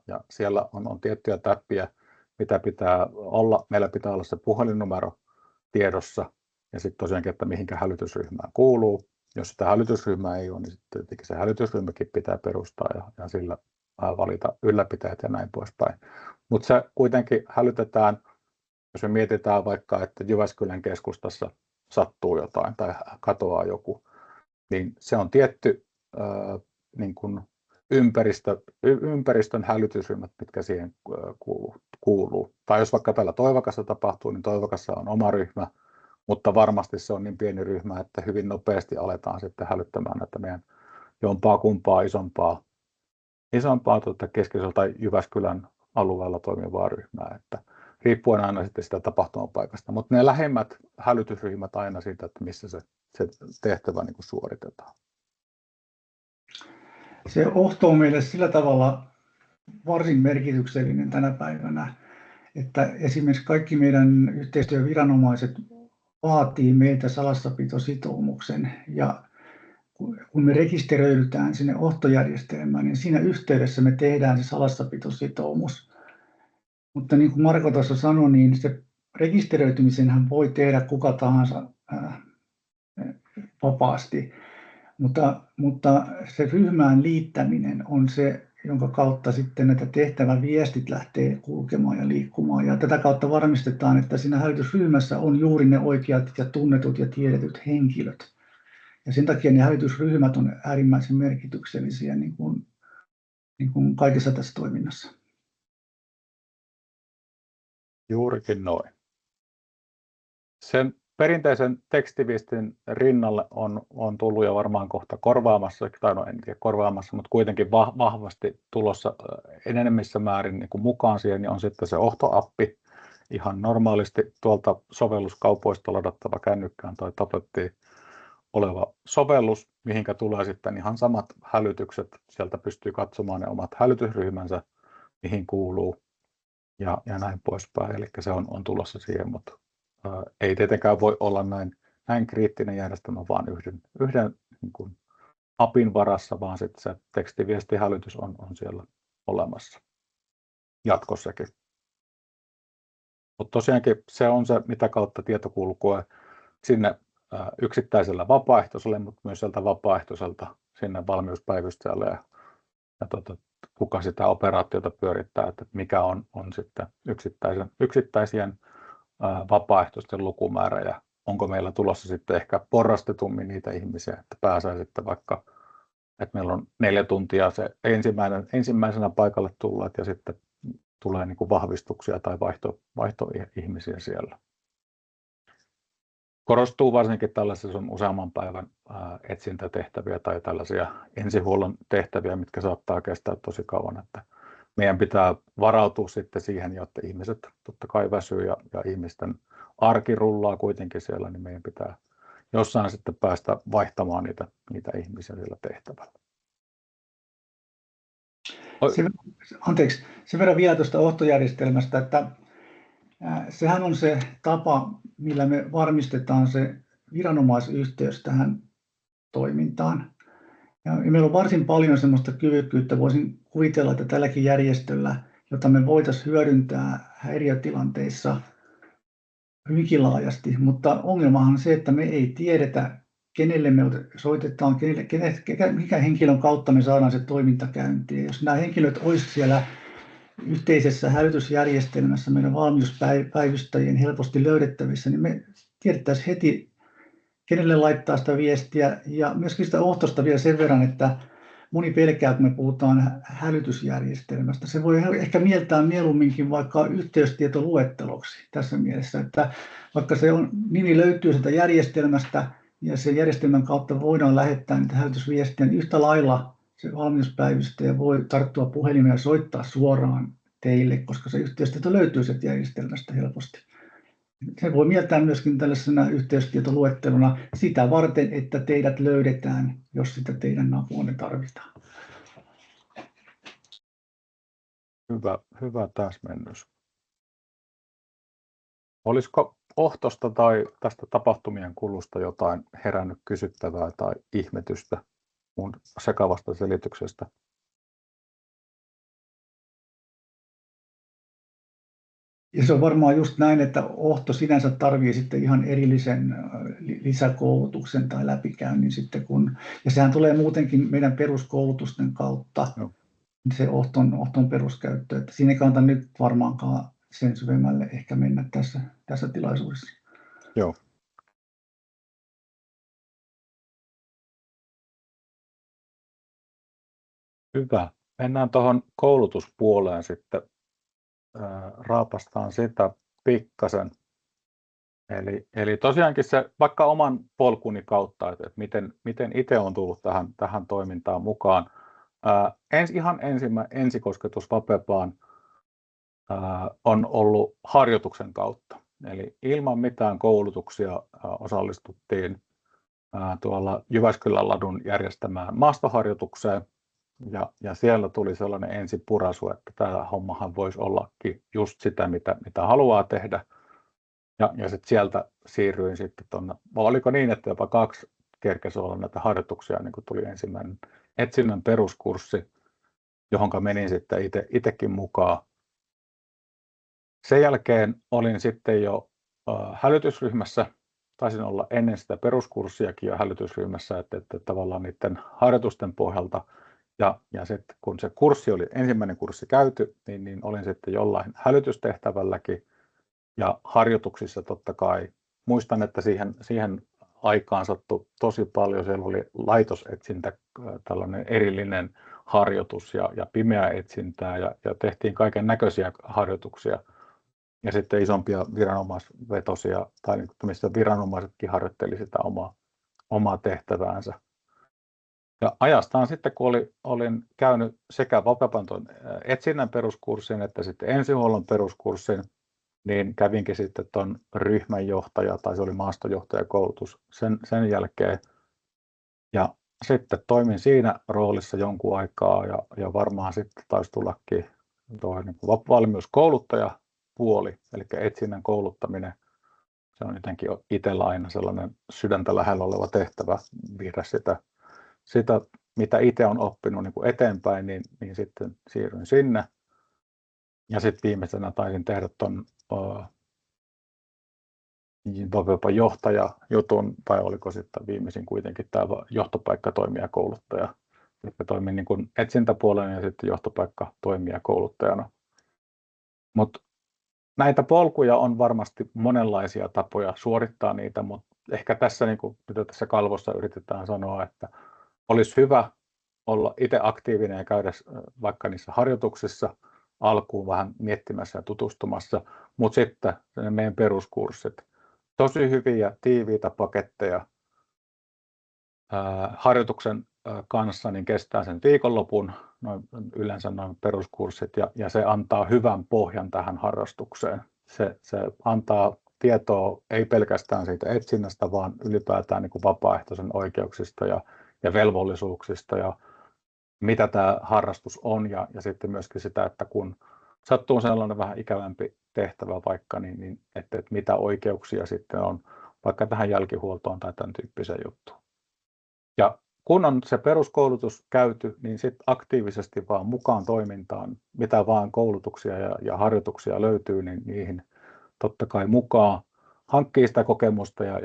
Ja siellä on tiettyjä täppiä, mitä pitää olla. Meillä pitää olla se puhelinnumero tiedossa ja sitten tosiaankin, että mihinkä hälytysryhmään kuuluu. Jos sitä hälytysryhmää ei ole, niin sitten tietenkin se hälytysryhmäkin pitää perustaa ja sillä valita ylläpitäjät ja näin poispäin. Mutta se kuitenkin hälytetään, jos me mietitään vaikka, että Jyväskylän keskustassa sattuu jotain tai katoaa joku, niin se on tietty niin kuin ympäristön hälytysryhmät, mitkä siihen kuuluu. Tai jos vaikka täällä Toivakassa tapahtuu, niin Toivakassa on oma ryhmä, mutta varmasti se on niin pieni ryhmä, että hyvin nopeasti aletaan sitten hälyttämään näitä meidän jompaa kumpaa isompaa Keski-Suomen tai Jyväskylän alueella toimivaa ryhmää, että riippuen aina sitten sitä tapahtumapaikasta, mutta ne lähemmät hälytysryhmät aina siitä, että missä se tehtävä niin kuin suoritetaan. Se ohto on meille sillä tavalla varsin merkityksellinen tänä päivänä, että esimerkiksi kaikki meidän yhteistyöviranomaiset vaatii meiltä salassapitositoumuksen, ja kun me rekisteröidytään sinne ohtojärjestelmään, niin siinä yhteydessä me tehdään se salassapitositoumus. Mutta niin kuin Marko tuossa sanoi, niin se rekisteröitymisenhän voi tehdä kuka tahansa vapaasti, mutta se ryhmään liittäminen on se, jonka kautta sitten näitä tehtävän viestit lähtee kulkemaan ja liikkumaan. Ja tätä kautta varmistetaan, että siinä hälytysryhmässä on juuri ne oikeat ja tunnetut ja tiedetyt henkilöt. Ja sen takia ne hälytysryhmät on äärimmäisen merkityksellisiä niin kuin kaikessa tässä toiminnassa. Juurikin noin. Sen perinteisen tekstiviestin rinnalle on tullut jo varmaan kohta korvaamassa, tai no en tiedä korvaamassa, mutta kuitenkin vahvasti tulossa enemmissä määrin niin kuin mukaan siihen, niin on sitten se ohtoappi, ihan normaalisti tuolta sovelluskaupoista ladattava kännykkään tai tablettiin oleva sovellus, mihinkä tulee sitten ihan samat hälytykset, sieltä pystyy katsomaan ne omat hälytysryhmänsä, mihin kuuluu ja näin poispäin, eli se on tulossa siihen, mutta ei tietenkään voi olla näin kriittinen järjestelmä vaan yhden niin kuin appin varassa, vaan sitten se tekstiviestihälytys on siellä olemassa jatkossakin. Mutta tosiaankin se on se, mitä kautta tieto kulkee sinne yksittäisellä vapaaehtoiselle, mutta myös sieltä vapaaehtoiselta sinne valmiuspäivystäjälle ja kuka sitä operaatiota pyörittää, että mikä on sitten yksittäisien vapaaehtoisten lukumäärä ja onko meillä tulossa sitten ehkä porrastetummin niitä ihmisiä, että pääsee sitten vaikka, että meillä on 4 tuntia se ensimmäisenä paikalle tulleet ja sitten tulee niin kuin vahvistuksia tai vaihtoihmisiä siellä. Korostuu varsinkin tällaisissa on useamman päivän etsintätehtäviä tai tällaisia ensihuollon tehtäviä, mitkä saattaa kestää tosi kauan, että meidän pitää varautua sitten siihen, jotta ihmiset totta kai väsyy ja ihmisten arki rullaa kuitenkin siellä, niin meidän pitää jossain sitten päästä vaihtamaan niitä ihmisiä sillä tehtävällä. Sen verran vielä tuosta ohtojärjestelmästä, että sehän on se tapa, millä me varmistetaan se viranomaisyhteys tähän toimintaan. Ja meillä on varsin paljon semmoista kyvykkyyttä, voisin kuvitella, että tälläkin järjestöllä, jota me voitaisiin hyödyntää häiriötilanteissa hyvinkin laajasti, mutta ongelmahan on se, että me ei tiedetä, kenelle me soitetaan, mikä henkilön kautta me saadaan se toiminta käyntiin. Jos nämä henkilöt olisivat siellä yhteisessä hälytysjärjestelmässä meidän valmiuspäivystäjien helposti löydettävissä, niin me tiedettäisiin heti, kenelle laittaa sitä viestiä, ja myöskin sitä ohtosta vielä sen verran, että moni pelkää, kun me puhutaan hälytysjärjestelmästä. Se voi ehkä mieltää mieluumminkin vaikka yhteystietoluetteloksi tässä mielessä, että vaikka se nimi löytyy sieltä järjestelmästä ja sen järjestelmän kautta voidaan lähettää niitä hälytysviestejä, niin yhtä lailla se valmiuspäivystäjä voi tarttua puhelimeen ja soittaa suoraan teille, koska se yhteystieto löytyy sieltä järjestelmästä helposti. Se voi mieltää myöskin tällaisena yhteystietoluettelona sitä varten, että teidät löydetään, jos sitä teidän apuanne tarvitaan. Hyvä täsmennys. Olisiko ohtosta tai tästä tapahtumien kulusta jotain herännyt kysyttävää tai ihmetystä mun sekavasta selityksestä? Ja se on varmaan just näin, että ohto sinänsä tarvitsee sitten ihan erillisen lisäkoulutuksen tai läpikäynnin sitten, ja sehän tulee muutenkin meidän peruskoulutusten kautta, se ohton peruskäyttö, että siinä ei kannata nyt varmaankaan sen syvemmälle ehkä mennä tässä tilaisuudessa. Joo. Hyvä. Mennään tuohon koulutuspuoleen sitten. Raapastaan sitä pikkasen. Eli tosiaankin se vaikka oman polkuni kautta, että miten itse on tullut tähän toimintaan mukaan. Ihan ensikosketus Vapepaan on ollut harjoituksen kautta. Eli ilman mitään koulutuksia osallistuttiin tuolla Jyväskylän ladun järjestämään maastoharjoitukseen. Ja siellä tuli sellainen ensipurasu, että tämä hommahan voisi ollakin just sitä, mitä haluaa tehdä. Ja sitten sieltä siirryin sitten tuonne, oliko niin, että jopa 2 kerkesi olla näitä harjoituksia, niin kun tuli ensimmäinen etsinnän peruskurssi, johon menin sitten itsekin mukaan. Sen jälkeen olin sitten jo hälytysryhmässä, taisin olla ennen sitä peruskurssiakin jo hälytysryhmässä, että tavallaan niiden harjoitusten pohjalta. Ja sitten kun se ensimmäinen kurssi käyty, niin olin sitten jollain hälytystehtävälläkin ja harjoituksissa totta kai. Muistan, että siihen aikaan sattui tosi paljon, siellä oli laitosetsintä, tällainen erillinen harjoitus ja pimeää etsintää ja tehtiin kaiken näköisiä harjoituksia. Ja sitten isompia viranomaisvetosia, tai mistä viranomaisetkin harjoitteli sitä omaa tehtäväänsä. Ja ajastaan sitten, kun olin käynyt sekä Vapepan etsinnän peruskurssin että sitten ensihuollon peruskurssin, niin kävinkin sitten tuon ryhmänjohtaja, tai se oli maastojohtajakoulutus sen jälkeen. Ja sitten toimin siinä roolissa jonkun aikaa, ja varmaan sitten taisi tullakin tuo niin kuin valmiuskouluttajapuoli, eli etsinnän kouluttaminen. Se on jotenkin itsellä aina sellainen sydäntä lähellä oleva tehtävä viedä sitä, mitä itse olen oppinut niin kuin eteenpäin, niin sitten siirryin sinne. Ja sitten viimeisenä taisin tehdä tuon Vapepan johtajajutun, tai oliko sitten viimeisin kuitenkin tämä johtopaikkatoimijakouluttaja. Eli toimin niin kuin etsintäpuolella ja sitten johtopaikkatoimijakouluttajana. Mutta näitä polkuja on varmasti monenlaisia tapoja suorittaa niitä, mutta ehkä tässä, niin kuin mitä tässä kalvossa yritetään sanoa, että olisi hyvä olla itse aktiivinen ja käydä vaikka niissä harjoituksissa alkuun vähän miettimässä ja tutustumassa, mutta sitten meidän peruskurssit. Tosi hyviä, tiiviitä paketteja harjoituksen kanssa, niin kestää sen viikonlopun, yleensä noin peruskurssit, ja se antaa hyvän pohjan tähän harrastukseen. Se antaa tietoa ei pelkästään siitä etsinnästä, vaan ylipäätään niin kuin vapaaehtoisen oikeuksista ja velvollisuuksista ja mitä tämä harrastus on, ja sitten myöskin sitä, että kun sattuu sellainen vähän ikävämpi tehtävä vaikka, niin että mitä oikeuksia sitten on vaikka tähän jälkihuoltoon tai tämän tyyppiseen juttuun. Ja kun on se peruskoulutus käyty, niin sitten aktiivisesti vaan mukaan toimintaan, mitä vaan koulutuksia ja harjoituksia löytyy, niin niihin totta kai mukaan hankkii sitä kokemusta ja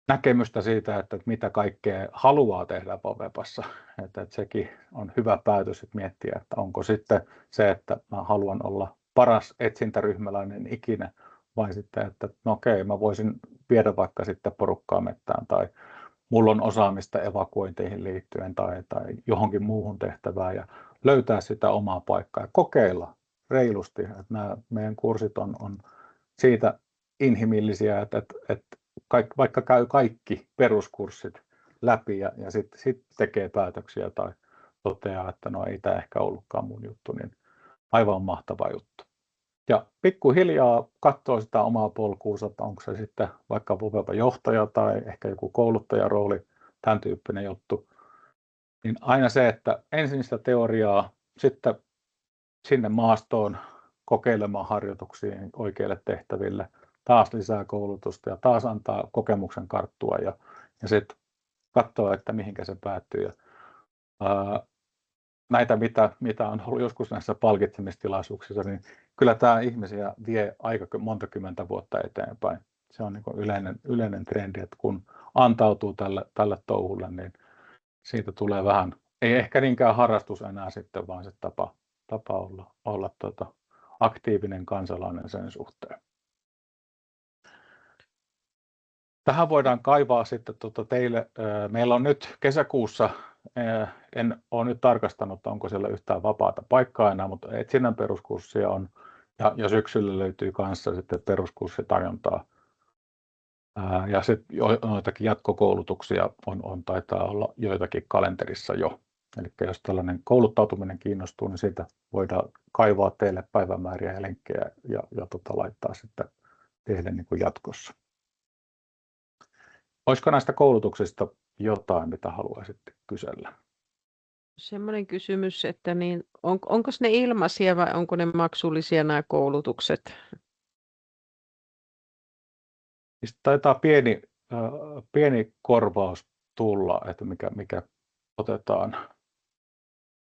näkemystä siitä, että mitä kaikkea haluaa tehdä Vovepassa. Että sekin on hyvä päätös, että miettiä, että onko sitten se, että mä haluan olla paras etsintäryhmäläinen ikinä, vai sitten, että no okei, mä voisin viedä vaikka sitten porukkaa mettään, tai mulla on osaamista evakuointeihin liittyen tai johonkin muuhun tehtävään, ja löytää sitä omaa paikkaa ja kokeilla reilusti. Että nämä meidän kurssit on siitä inhimillisiä, että vaikka käy kaikki peruskurssit läpi ja sitten tekee päätöksiä tai toteaa, että no ei tämä ehkä ollutkaan mun juttu, niin aivan mahtava juttu. Ja pikkuhiljaa katsoo sitä omaa polkuunsa, että onko se sitten vaikka Vovepan johtaja tai ehkä joku kouluttajarooli, tämän tyyppinen juttu. Niin aina se, että ensin sitä teoriaa, sitten sinne maastoon kokeilemaan harjoituksiin oikeille tehtäville, taas lisää koulutusta ja taas antaa kokemuksen karttua ja sitten katsoo, että mihinkä se päättyy. Ja, näitä, mitä on ollut joskus näissä palkitsemistilaisuuksissa, niin kyllä tämä ihmisiä vie aika monta kymmentä vuotta eteenpäin. Se on niin kuin yleinen trendi, että kun antautuu tälle touhulle, niin siitä tulee vähän, ei ehkä niinkään harrastus enää sitten, vaan se tapa olla aktiivinen kansalainen sen suhteen. Tähän voidaan kaivaa sitten teille. Meillä on nyt kesäkuussa, en ole nyt tarkastanut, että onko siellä yhtään vapaata paikkaa enää, mutta etsinnän peruskurssia on, ja syksyllä löytyy kanssa sitten peruskurssitarjontaa. Ja sitten joitakin jatkokoulutuksia taitaa olla joitakin kalenterissa jo. Eli jos tällainen kouluttautuminen kiinnostuu, niin siitä voidaan kaivaa teille päivämääriä ja lenkkejä ja laittaa sitten teille niin kuin jatkossa. Olisiko näistä koulutuksista jotain, mitä haluaisitte kysellä? Semmoinen kysymys, että onko ne ilmaisia vai onko ne maksullisia nämä koulutukset? Taitaa pieni korvaus tulla, että mikä otetaan.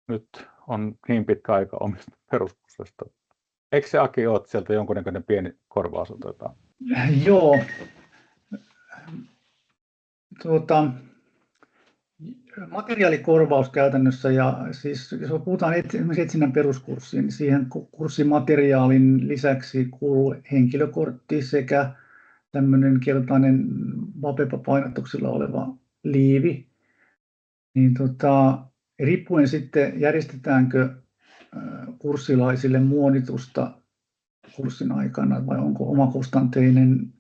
Nyt on niin pitkä aika omista peruskursseista. Eikö se Aki ole, että sieltä jonkunnäköinen pieni korvaus otetaan? Joo. Materiaalikorvaus käytännössä, ja siis jos puhutaan esimerkiksi etsinnän peruskurssiin, niin siihen kurssimateriaalin lisäksi kuuluu henkilökortti sekä tämmöinen keltainen Vovepa-painotuksilla oleva liivi. Niin riippuen sitten järjestetäänkö kurssilaisille muonitusta kurssin aikana vai onko omakustanteinen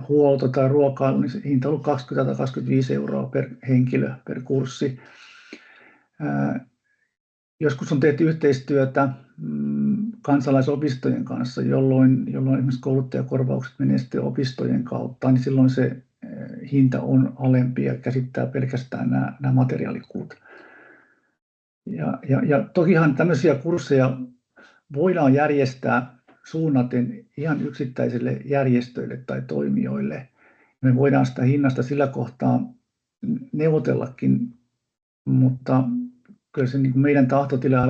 huolto tai ruokailu, niin hinta on ollut 20 tai 25 € per henkilö per kurssi. Joskus on tehty yhteistyötä kansalaisopistojen kanssa, jolloin esimerkiksi kouluttajakorvaukset menee sitten opistojen kautta, niin silloin se hinta on alempi ja käsittää pelkästään nämä materiaalikulut. Ja tokihan tämmöisiä kursseja voidaan järjestää suunnaten ihan yksittäisille järjestöille tai toimijoille. Me voidaan sitä hinnasta sillä kohtaa neuvotellakin, mutta kyllä se niin kuin meidän tahtotila ja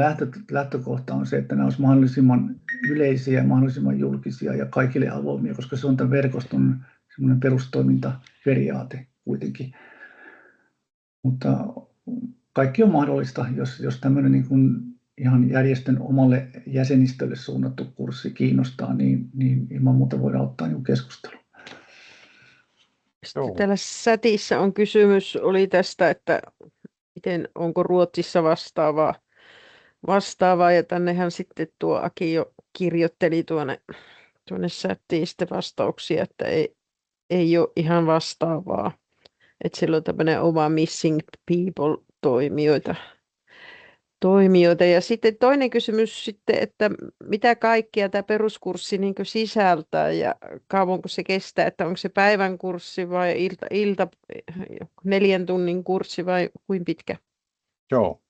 lähtökohta on se, että nämä olisi mahdollisimman yleisiä ja mahdollisimman julkisia ja kaikille avoimia, koska se on tämän verkoston semmoinen perustoimintaperiaate kuitenkin. Mutta kaikki on mahdollista, jos tämmöinen niin kuin ihan järjestön omalle jäsenistölle suunnattu kurssi kiinnostaa, niin ilman muuta voidaan ottaa keskusteluun. Sitten täällä chatissa on kysymys oli tästä, että onko Ruotsissa vastaavaa, ja tännehän sitten tuo Aki jo kirjoitteli tuonne chattiin sitten vastauksia, että ei ole ihan vastaavaa, että sillä on tämmöinen oma Missing People-toimijoita. Ja sitten toinen kysymys sitten, että mitä kaikkia tämä peruskurssi niin kuin sisältää ja kauanko se kestää, että onko se päivän kurssi vai 4 tunnin kurssi vai kuinka pitkä? Joo,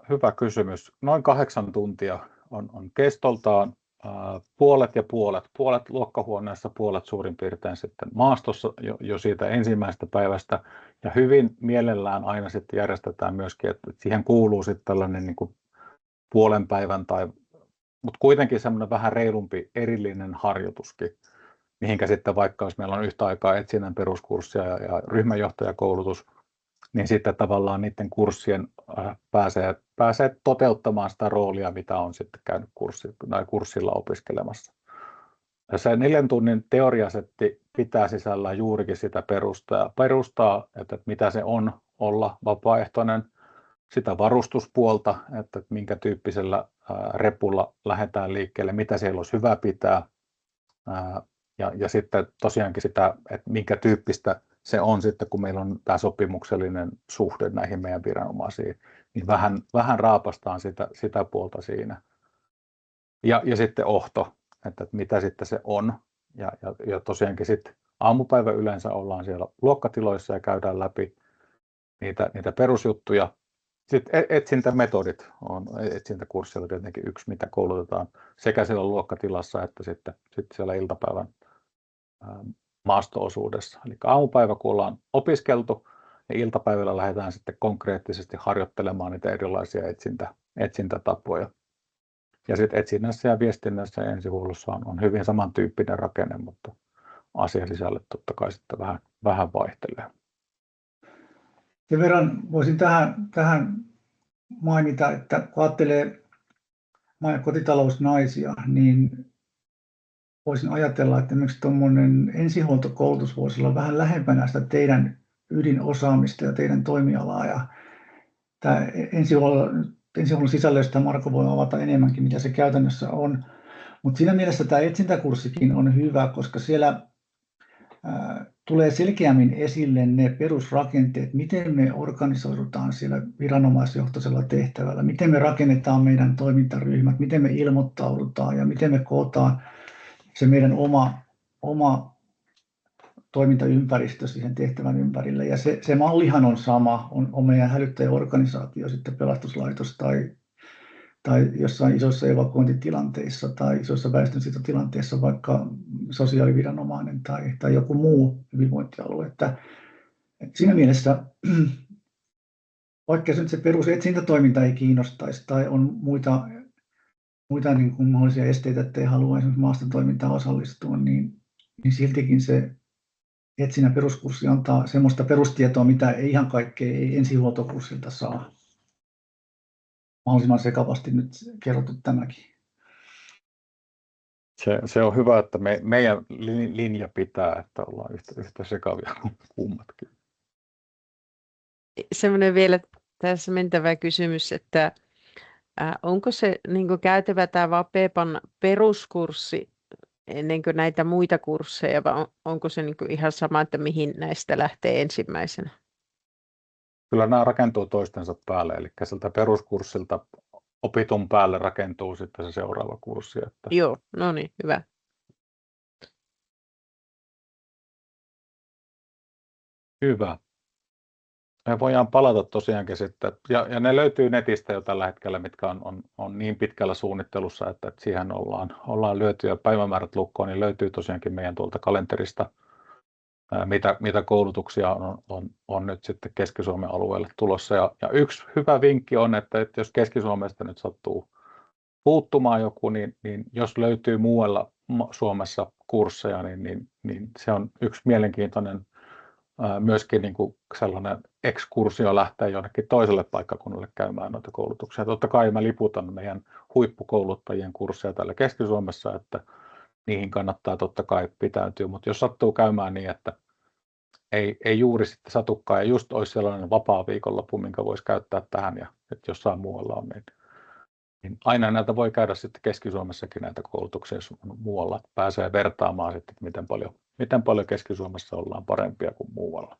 hyvä kysymys. Noin 8 tuntia on kestoltaan. puolet ja puolet. Puolet luokkahuoneessa, puolet suurin piirtein sitten maastossa jo siitä ensimmäisestä päivästä. Ja hyvin mielellään aina sitten järjestetään myöskin, että siihen kuuluu sitten tällainen niin kuin puolen päivän mutta kuitenkin semmoinen vähän reilumpi erillinen harjoituskin, mihinkä sitten vaikka jos meillä on yhtä aikaa etsinnän peruskurssia ja ryhmänjohtajakoulutus, niin sitten tavallaan niiden kurssien pääsee toteuttamaan sitä roolia, mitä on sitten käynyt kurssilla opiskelemassa. Ja se 4 tunnin teoriasetti pitää sisällään juurikin sitä perustaa, että mitä se on olla vapaaehtoinen, sitä varustuspuolta, että minkä tyyppisellä repulla lähdetään liikkeelle, mitä siellä olisi hyvä pitää, ja sitten tosiaankin sitä, että minkä tyyppistä se on sitten, kun meillä on tämä sopimuksellinen suhde näihin meidän viranomaisiin, niin vähän raapastaan sitä puolta siinä. Ja sitten ohto, että mitä sitten se on, ja tosiaankin sitten aamupäivä yleensä ollaan siellä luokkatiloissa ja käydään läpi niitä perusjuttuja. Sitten etsintämetodit on etsintäkurssilla tietenkin yksi, mitä koulutetaan sekä siellä luokkatilassa että sitten siellä iltapäivän maasto-osuudessa. Eli aamupäivä, kun ollaan opiskeltu, ja iltapäivällä lähdetään sitten konkreettisesti harjoittelemaan niitä erilaisia etsintätapoja. Ja sitten etsinnässä ja viestinnässä ja ensihuollossa on hyvin samantyyppinen rakenne, mutta asiasisällöt totta kai sitten vähän vaihtelee. Sen verran voisin tähän mainita, että kun ajattelee maa- ja kotitalousnaisia, niin voisin ajatella, että esimerkiksi tuommoinen ensihuoltokoulutus voisi olla vähän lähempänä sitä teidän ydinosaamista ja teidän toimialaa. Ja tämä ensihuollon sisällöstä Marko voi avata enemmänkin, mitä se käytännössä on. Mutta siinä mielessä tämä etsintäkurssikin on hyvä, koska siellä tulee selkeämmin esille ne perusrakenteet, miten me organisoidutaan siellä viranomaisjohtoisella tehtävällä, miten me rakennetaan meidän toimintaryhmät, miten me ilmoittaudutaan ja miten me kootaan se meidän oma toimintaympäristö siihen tehtävän ympärille. Ja se mallihan on sama, on meidän hälyttäjäorganisaatio, sitten pelastuslaitos tai jossain isoissa evakuointitilanteissa tai isoissa väestönsiirtotilanteissa vaikka sosiaaliviranomainen tai joku muu hyvinvointialue. Että siinä mielessä, vaikka nyt se perusetsintätoiminta ei kiinnostaisi tai on muita niin kuin mahdollisia esteitä, ettei halua esimerkiksi maastotoimintaan osallistua, niin siltikin se etsinnän peruskurssi antaa semmoista perustietoa, mitä ei ihan kaikkea ei ensihuoltokurssilta saa. Mahdollisimman sekavasti nyt kerrottu tämäkin. Se on hyvä, että meidän linja pitää, että ollaan yhtä sekavia kuin kummatkin. Semmoinen vielä tässä mentävä kysymys, että onko se niin kuin käytävä tämä Vapepan peruskurssi ennen kuin näitä muita kursseja, vai onko se niin kuin ihan sama, että mihin näistä lähtee ensimmäisenä? Kyllä nämä rakentuu toistensa päälle, eli sieltä peruskurssilta opitun päälle rakentuu sitten se seuraava kurssi. Että... Joo, no niin, hyvä. Hyvä. Me voidaan palata tosiaankin sitten, ja ne löytyy netistä jo tällä hetkellä, mitkä on niin pitkällä suunnittelussa, että siihen ollaan lyöty ja päivämäärät lukkoon, niin löytyy tosiaankin meidän tuolta kalenterista, mitä koulutuksia on nyt sitten Keski-Suomen alueelle tulossa. Ja yksi hyvä vinkki on, että jos Keski-Suomesta nyt sattuu puuttumaan joku, niin jos löytyy muualla Suomessa kursseja, niin se on yksi mielenkiintoinen myöskin niin kuin sellainen ekskursio lähtee jonnekin toiselle paikkakunnalle käymään noita koulutuksia. Totta kai mä liputan meidän huippukouluttajien kursseja täällä Keski-Suomessa, että niihin kannattaa totta kai pitäytyä, mutta jos sattuu käymään niin, että ei juuri sitten satukaan ja just olisi sellainen vapaa viikonloppu, minkä voisi käyttää tähän ja että jossain muualla on, niin aina näitä voi käydä sitten Keski-Suomessakin näitä koulutuksia, jos muualla pääsee vertaamaan sitten, että miten paljon Keski-Suomessa ollaan parempia kuin muualla.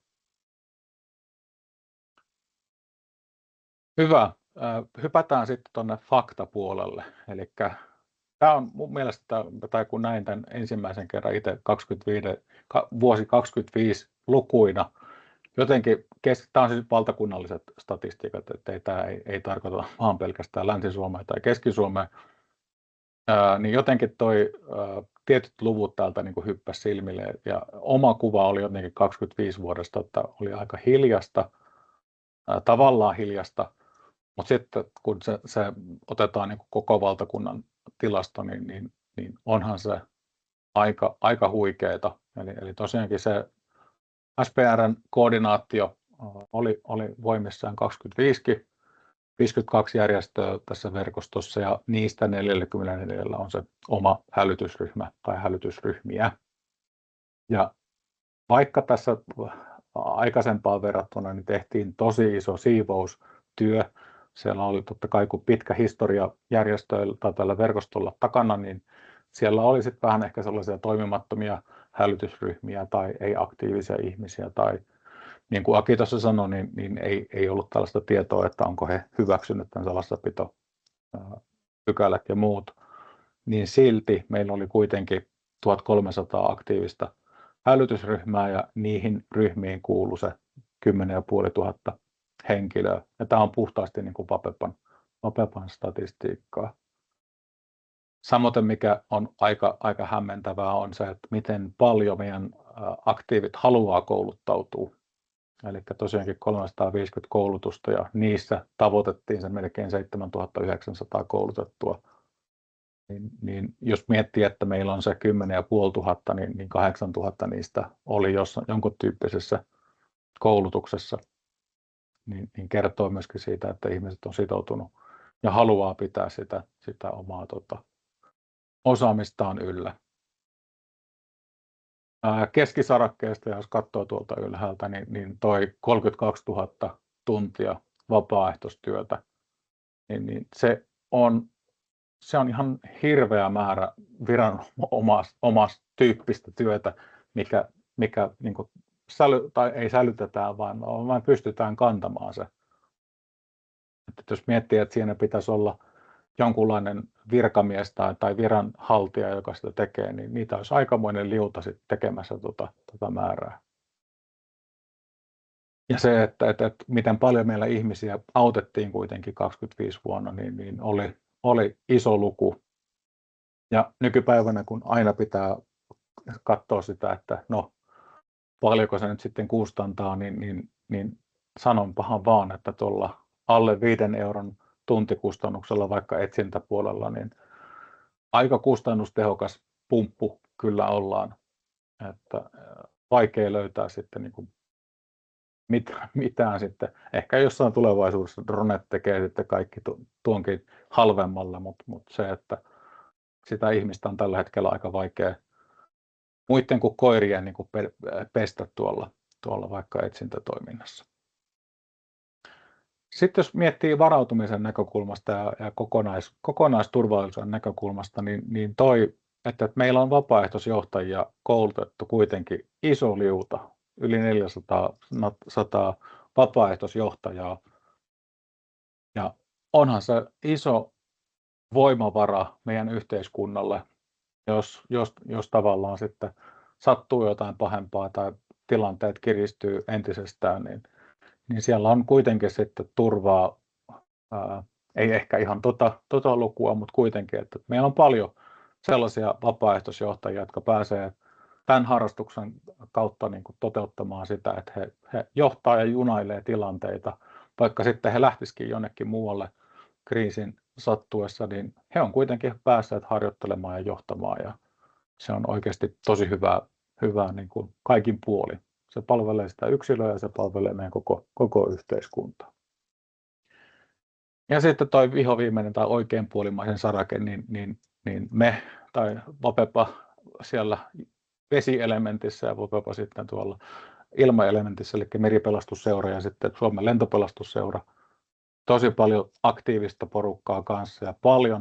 Hyvä. Hypätään sitten tuonne faktapuolelle. Eli tämä on mun mielestä, tai kun näin tämän ensimmäisen kerran itse vuosi 25 lukuina, jotenkin, tämä on siis valtakunnalliset statistiikat, että tämä ei tarkoita vaan pelkästään Länsi-Suomea tai Keski-Suomea, niin jotenkin toi tietyt luvut täältä niin kuin hyppäsi silmille ja oma kuva oli jotenkin 25 vuodesta, että oli aika hiljasta, tavallaan hiljasta, mutta sitten kun se otetaan niin kuin koko valtakunnan tilasto, niin onhan se aika huikeeta. Eli tosiaankin se SPR:n koordinaatio oli voimissaan 52 järjestöä tässä verkostossa ja niistä 44 on se oma hälytysryhmä tai hälytysryhmiä. Ja vaikka tässä aikaisempaan verrattuna niin tehtiin tosi iso siivoustyö, siellä oli totta kai kun pitkä historia järjestöillä tai tällä verkostolla takana, niin siellä oli sitten vähän ehkä sellaisia toimimattomia hälytysryhmiä tai ei-aktiivisia ihmisiä tai niin kuin Aki tuossa sanoi, niin ei ollut tällaista tietoa, että onko he hyväksynyt tämän salassapitopykälät ja muut, niin silti meillä oli kuitenkin 1300 aktiivista hälytysryhmää ja niihin ryhmiin kuului se 10 500 henkilöä. Ja tämä on puhtaasti niin kuin Vapepan statistiikkaa. Samoin mikä on aika hämmentävää on se, että miten paljon meidän aktiivit haluaa kouluttautua. Eli tosiaankin 350 koulutusta ja niissä tavoitettiin se melkein 7900 koulutettua. Niin jos miettii, että meillä on se 10 500, niin 8000 niistä oli jonkun tyyppisessä koulutuksessa. Niin kertoo myöskin siitä, että ihmiset on sitoutunut ja haluaa pitää sitä omaa osaamistaan yllä. Keskisarakkeesta, jos katsoo tuolta ylhäältä, niin toi 32 000 tuntia vapaaehtoistyötä, niin se on ihan hirveä määrä viranomaista tyyppistä työtä, mikä niin kuin tai ei sälytetään, vaan pystytään kantamaan se. Että jos miettii, että siinä pitäisi olla jonkunlainen virkamies tai viranhaltija, joka sitä tekee, niin niitä olisi aikamoinen liuta sitten tekemässä tota määrää. Ja se, että miten paljon meillä ihmisiä autettiin kuitenkin 25 vuonna, niin oli iso luku. Ja nykypäivänä, kun aina pitää katsoa sitä, että no, paljonko se nyt sitten kustantaa, niin sanonpahan vaan, että tuolla alle 5 euron tuntikustannuksella vaikka etsintäpuolella, niin aika kustannustehokas pumppu kyllä ollaan. Että vaikea löytää sitten niin kuin mitään sitten. Ehkä jossain tulevaisuudessa dronet tekee sitten kaikki tuonkin halvemmalla, mutta se, että sitä ihmistä on tällä hetkellä aika vaikea muiden kuin koirien niin kuin pestä tuolla vaikka etsintätoiminnassa. Sitten jos miettii varautumisen näkökulmasta ja kokonaisturvallisuuden näkökulmasta, niin että meillä on vapaaehtoisjohtajia koulutettu kuitenkin iso liuta, yli 400 vapaaehtoisjohtajaa. Ja onhan se iso voimavara meidän yhteiskunnalle, jos tavallaan sitten sattuu jotain pahempaa tai tilanteet kiristyy entisestään, niin siellä on kuitenkin sitten turvaa, ei ehkä ihan tota lukua, mutta kuitenkin, että meillä on paljon sellaisia vapaaehtoisjohtajia, jotka pääsee tämän harrastuksen kautta niin kuin toteuttamaan sitä, että he johtaa ja junailee tilanteita, vaikka sitten he lähtisikin jonnekin muualle kriisin sattuessa, niin he on kuitenkin päässeet harjoittelemaan ja johtamaan, ja se on oikeasti tosi hyvää niin kuin kaikin puolin. Se palvelee sitä yksilöä ja se palvelee meidän koko yhteiskuntaa. Ja sitten toi vihoviimeinen tai oikeanpuolimaisen sarake, niin me tai Vapepa siellä vesielementissä ja Vapepa sitten tuolla ilmaelementissä, eli Meripelastusseura ja sitten Suomen lentopelastusseura, tosi paljon aktiivista porukkaa kanssa ja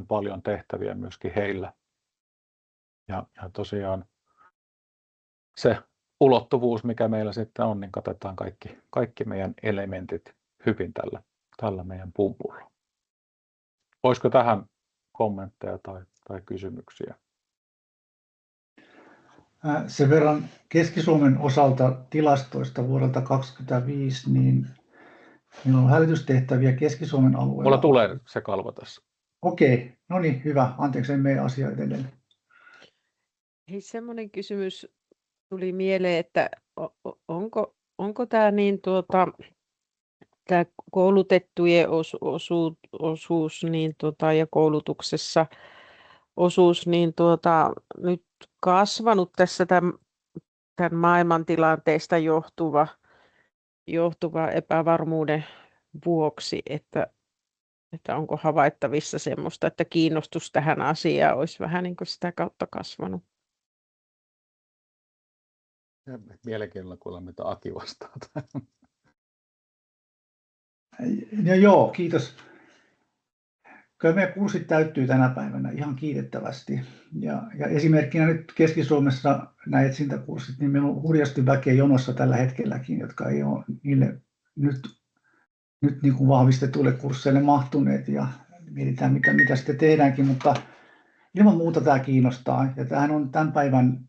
paljon tehtäviä myöskin heillä. Ja tosiaan se ulottuvuus, mikä meillä sitten on, niin katetaan kaikki meidän elementit hyvin tällä meidän pumpulla. Olisiko tähän kommentteja tai kysymyksiä? Sen verran Keski-Suomen osalta tilastoista vuodelta 2025, niin meillä on hälytystehtäviä Keski-Suomen alueella. Mulla tulee se kalvo tässä. Okei, no niin, hyvä. Anteeksi, en mene asiaa edelleen. Hei, semmoinen kysymys tuli mieleen, että onko tämä niin tämä koulutettujen osuus niin ja koulutuksessa osuus niin nyt kasvanut tässä tämän maailmantilanteesta johtuva epävarmuuden vuoksi, että onko havaittavissa semmoista, että kiinnostus tähän asiaan olisi vähän niin kuin sitä kautta kasvanut. Mielenkiinnolla kuulla, mitä Aki vastaa tähän. Ja joo, kiitos. Kyllä meidän kurssit täyttyy tänä päivänä ihan kiitettävästi. Ja esimerkkinä nyt Keski-Suomessa nämä etsintäkurssit, niin meillä on hurjasti väkeä jonossa tällä hetkelläkin, jotka ei ole niille nyt niin kuin vahvistetuille kursseille mahtuneet ja mietitään mitä sitten tehdäänkin, mutta ilman muuta tämä kiinnostaa ja tämähän on tämän päivän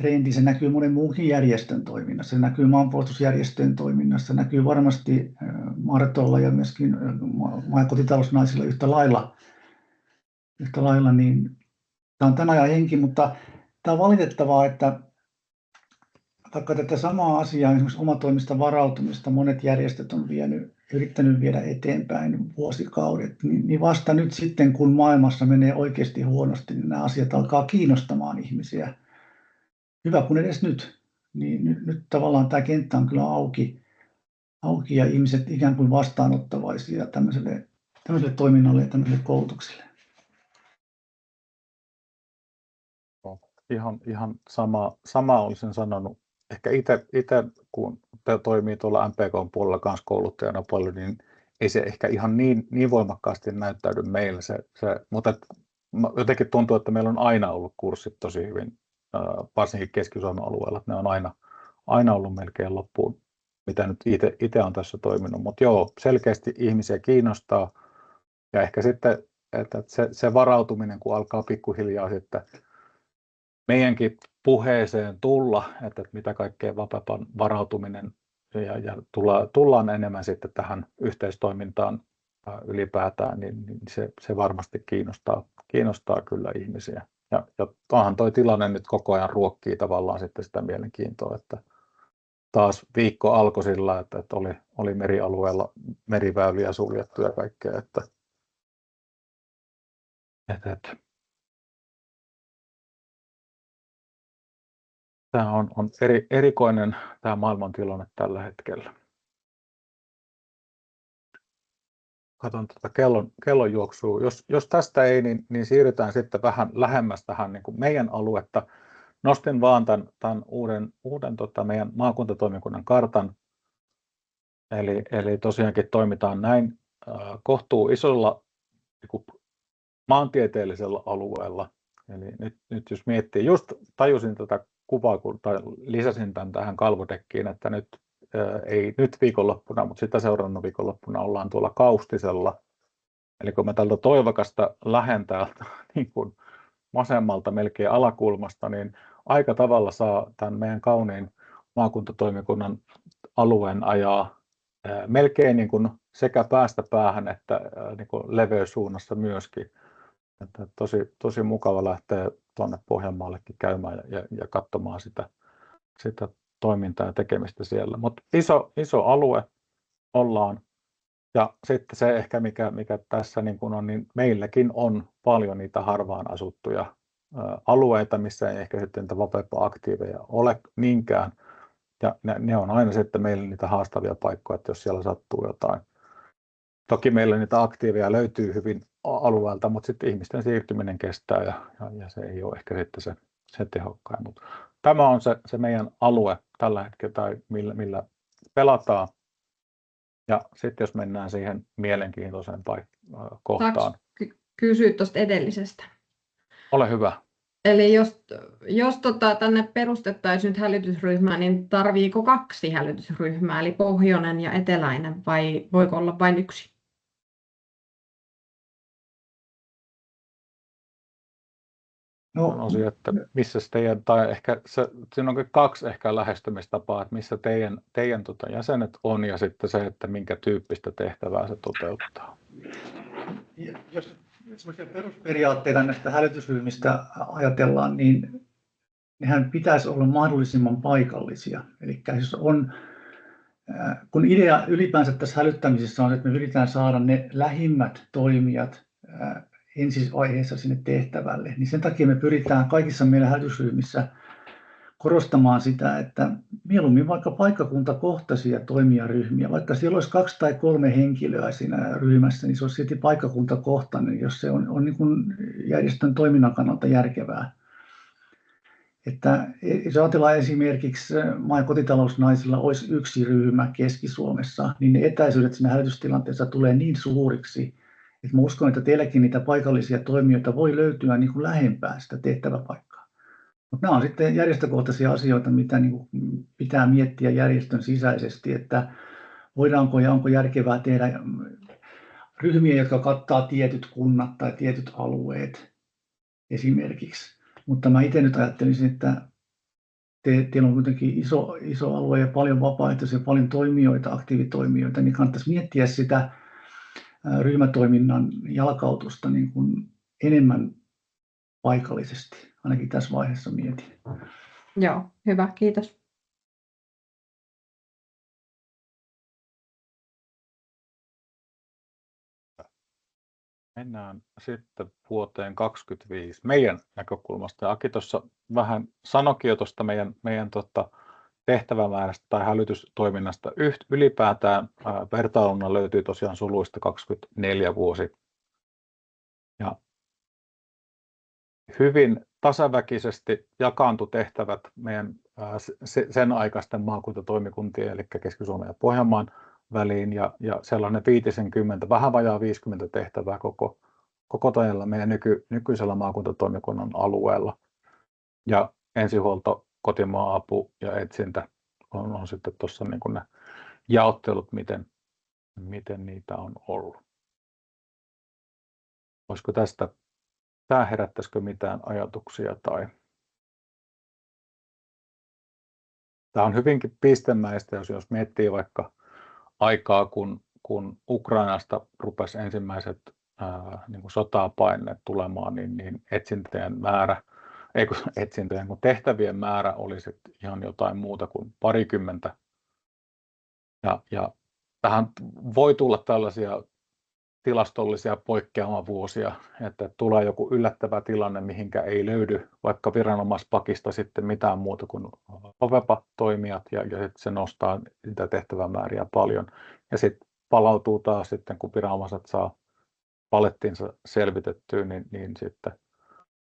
trendi, se näkyy monen muunkin järjestön toiminnassa, se näkyy maanpuolustusjärjestöjen toiminnassa, se näkyy varmasti Martolla ja myöskin maa- ja kotitalousnaisilla yhtä lailla, niin tämä on tämän ajan henki, mutta tämä on valitettavaa, että vaikka tätä samaa asiaa, esimerkiksi omatoimista varautumista, monet järjestöt on yrittänyt viedä eteenpäin vuosikaudet, niin vasta nyt sitten, kun maailmassa menee oikeasti huonosti, niin nämä asiat alkaa kiinnostamaan ihmisiä. Hyvä kun edes nyt. Niin nyt tavallaan tämä kenttä on kyllä auki ja ihmiset ikään kuin vastaanottavaisia tämmöiselle toiminnalle ja tämmöiselle koulutukselle. Ihan sama olisin sanonut. Ehkä itse kun toimii tuolla MPK:n puolella kanssa kouluttajana paljon, niin ei se ehkä ihan niin voimakkaasti näyttäydy meillä. Mutta jotenkin tuntuu, että meillä on aina ollut kurssit tosi hyvin, varsinkin Keski-Suomen alueella, että ne on aina ollut melkein loppuun, mitä nyt itse on tässä toiminut. Mutta joo, selkeästi ihmisiä kiinnostaa ja ehkä sitten, että se varautuminen, kun alkaa pikkuhiljaa sitten meidänkin puheeseen tulla, että mitä kaikkea Vapepan varautuminen ja tullaan enemmän sitten tähän yhteistoimintaan ylipäätään, niin se varmasti kiinnostaa kyllä ihmisiä. Ja onhan toi tilanne nyt koko ajan ruokkii tavallaan sitten sitä mielenkiintoa, että taas viikko alkoi sillä, että oli merialueella meriväyliä suljettu ja kaikkea, että tämä on erikoinen tämä maailmantilanne tällä hetkellä. Katson tätä kellon juoksua. Jos tästä ei, niin siirrytään sitten vähän lähemmäs tähän niin kuin meidän aluetta. Nostin vaan tämän uuden meidän maakuntatoimikunnan kartan. Eli tosiaankin toimitaan näin kohtuu isolla niin kuin maantieteellisellä alueella. Eli nyt jos miettii, just tajusin tätä kuvaa, kun lisäsin tämän tähän kalvodekkiin, että ei nyt viikonloppuna, mutta sitä seuraavana viikonloppuna ollaan tuolla Kaustisella. Eli kun mä tältä Toivakasta lähden täältä niin kuin vasemmalta melkein alakulmasta, niin aika tavalla saa tämän meidän kauniin maakuntatoimikunnan alueen ajaa melkein niin kuin sekä päästä päähän että niin kuin leveyssuunnassa myöskin. Että tosi mukava lähteä tuonne Pohjanmaallekin käymään ja katsomaan sitä toimintaa ja tekemistä siellä. Mutta iso alue ollaan. Ja sitten se ehkä, mikä tässä niin kun on, niin meilläkin on paljon niitä harvaan asuttuja alueita, missä ei ehkä sitten niitä Vapepa-aktiiveja ole niinkään. Ja ne on aina sitten meillä niitä haastavia paikkoja, että jos siellä sattuu jotain. Toki meillä niitä aktiiveja löytyy hyvin alueelta, mutta sitten ihmisten siirtyminen kestää ja se ei ole ehkä sitten se tehokkain. Mutta tämä on se meidän alue tällä hetkellä, tai millä pelataan. Ja sitten jos mennään siihen mielenkiintoiseen kohtaan. Saanko kysyä tuosta edellisestä? Ole hyvä. Eli jos tänne perustettaisiin nyt hälytysryhmää, niin tarviiko 2 hälytysryhmää, eli pohjoinen ja eteläinen, vai voiko olla vain 1? No, että missä teidän, tai ehkä siinä on 2 ehkä lähestymistapaa, että missä teidän jäsenet on ja sitten se, että minkä tyyppistä tehtävää se toteuttaa. Sellaisia perusperiaatteita näistä hälytysryhmistä ajatellaan, niin nehän pitäisi olla mahdollisimman paikallisia. Eli siis kun idea ylipäänsä tässä hälyttämisessä on, että me yritetään saada ne lähimmät toimijat ensivaiheessa sinne tehtävälle, niin sen takia me pyritään kaikissa meidän hälytysryhmissä korostamaan sitä, että mieluummin vaikka paikkakuntakohtaisia toimijaryhmiä, vaikka siellä olisi 2 tai 3 henkilöä siinä ryhmässä, niin se olisi silti paikkakuntakohtainen, jos se on niin kuin järjestön toiminnan kannalta järkevää. Että jos ajatellaan esimerkiksi maa- ja kotitalousnaisilla olisi yksi ryhmä Keski-Suomessa, niin ne etäisyydet siinä hälytystilanteessa tulee niin suuriksi, että mä uskon, että teilläkin niitä paikallisia toimijoita voi löytyä niin kuin lähempää sitä tehtäväpaikkaa. Mutta nämä on sitten järjestökohtaisia asioita, mitä niin kuin pitää miettiä järjestön sisäisesti, että voidaanko ja onko järkevää tehdä ryhmiä, jotka kattaa tietyt kunnat tai tietyt alueet esimerkiksi. Mutta mä itse nyt ajattelisin, että teillä on kuitenkin iso alue ja paljon vapaaehtoisia, paljon toimijoita, aktiivitoimijoita, niin kannattaisi miettiä sitä ryhmätoiminnan jalkautusta niin kuin enemmän paikallisesti. Ainakin tässä vaiheessa mietin. Joo, hyvä, kiitos. Mennään sitten vuoteen 2025 meidän näkökulmasta. Aki tuossa vähän sanoikin jo tuosta meidän tehtävämäärästä tai hälytystoiminnasta. Ylipäätään vertailuna löytyy tosiaan suluista 24 vuosi. Ja hyvin tasaväkisesti jakaantui tehtävät meidän sen aikaisten maakuntatoimikuntien, eli Keski-Suomen ja Pohjanmaan väliin, ja sellainen 50, vähän vajaa 50 tehtävää koko tajalla meidän nykyisellä maakuntatoimikunnan alueella. Ja ensihuolto, kotimaa-apu ja etsintä on sitten tuossa niin kuin ne jaottelut, miten niitä on ollut. Olisiko tämä herättäisikö mitään ajatuksia tai tämä on hyvinkin pistemäistä, jos miettii vaikka aikaa, kun Ukrainasta rupesi ensimmäiset niin kuin sotapaineet tulemaan, niin kun tehtävien määrä oli sitten ihan jotain muuta kuin parikymmentä. Ja tähän voi tulla tällaisia tilastollisia poikkeamavuosia, että tulee joku yllättävä tilanne, mihinkä ei löydy vaikka viranomaispakista sitten mitään muuta kuin OVEPA-toimijat, ja sitten se nostaa sitä tehtävämääriä paljon. Ja sitten palautuu taas sitten, kun viranomaiset saa palettinsa selvitettyä, niin sitten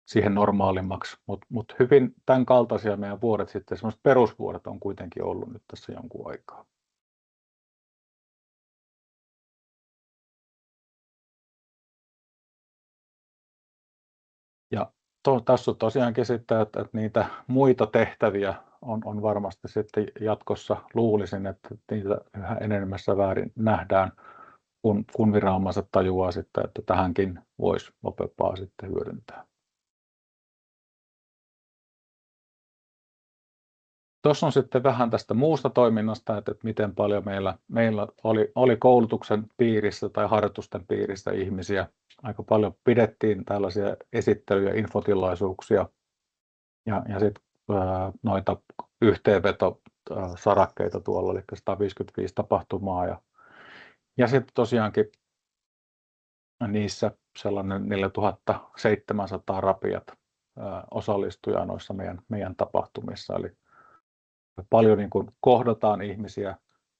siihen normaalimmaksi. Mut hyvin tämän kaltaisia meidän vuodet sitten, sellaiset perusvuodet on kuitenkin ollut nyt tässä jonkun aikaa. Ja tässä on tosiaankin sitten, että niitä muita tehtäviä on varmasti sitten jatkossa, luulisin, että niitä yhä enemmässä väärin nähdään, kun viranomaiset tajuaa sitten, että tähänkin voisi OVEPAa sitten hyödyntää. Tuossa on sitten vähän tästä muusta toiminnasta, että miten paljon meillä oli koulutuksen piirissä tai harjoitusten piirissä ihmisiä. Aika paljon pidettiin tällaisia esittelyjä, infotilaisuuksia ja sitten noita yhteenvetosarakkeita tuolla, eli 155 tapahtumaa. Ja sitten tosiaankin niissä sellainen 4700 rapiat osallistujaa noissa meidän tapahtumissa. Eli paljon niin kuin kohdataan ihmisiä,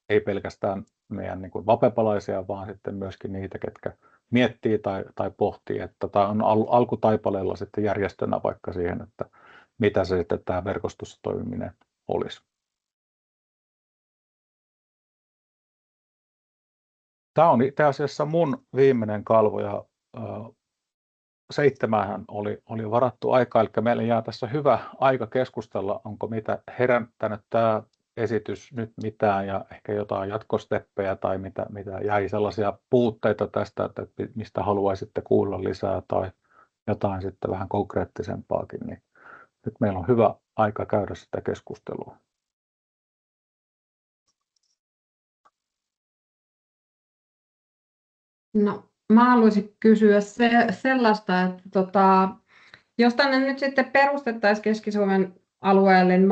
ei pelkästään meidän niin kuin vapepalaisia, vaan sitten myöskin niitä, ketkä miettii tai pohtii, että tämä on alkutaipaleella sitten järjestönä vaikka siihen, että mitä se sitten tämä verkostossa toimiminen olisi. Tämä on itse asiassa mun viimeinen kalvo ja 7 oli varattu aika, eli meillä jää tässä hyvä aika keskustella, onko mitä herättänyt tämä esitys nyt mitään ja ehkä jotain jatkosteppejä tai mitä jäi sellaisia puutteita tästä, että mistä haluaisitte kuulla lisää tai jotain sitten vähän konkreettisempaakin, niin nyt meillä on hyvä aika käydä sitä keskustelua. No, mä haluaisin kysyä sellaista, että jos tänne nyt sitten perustettaisiin Keski-Suomen alueelle niin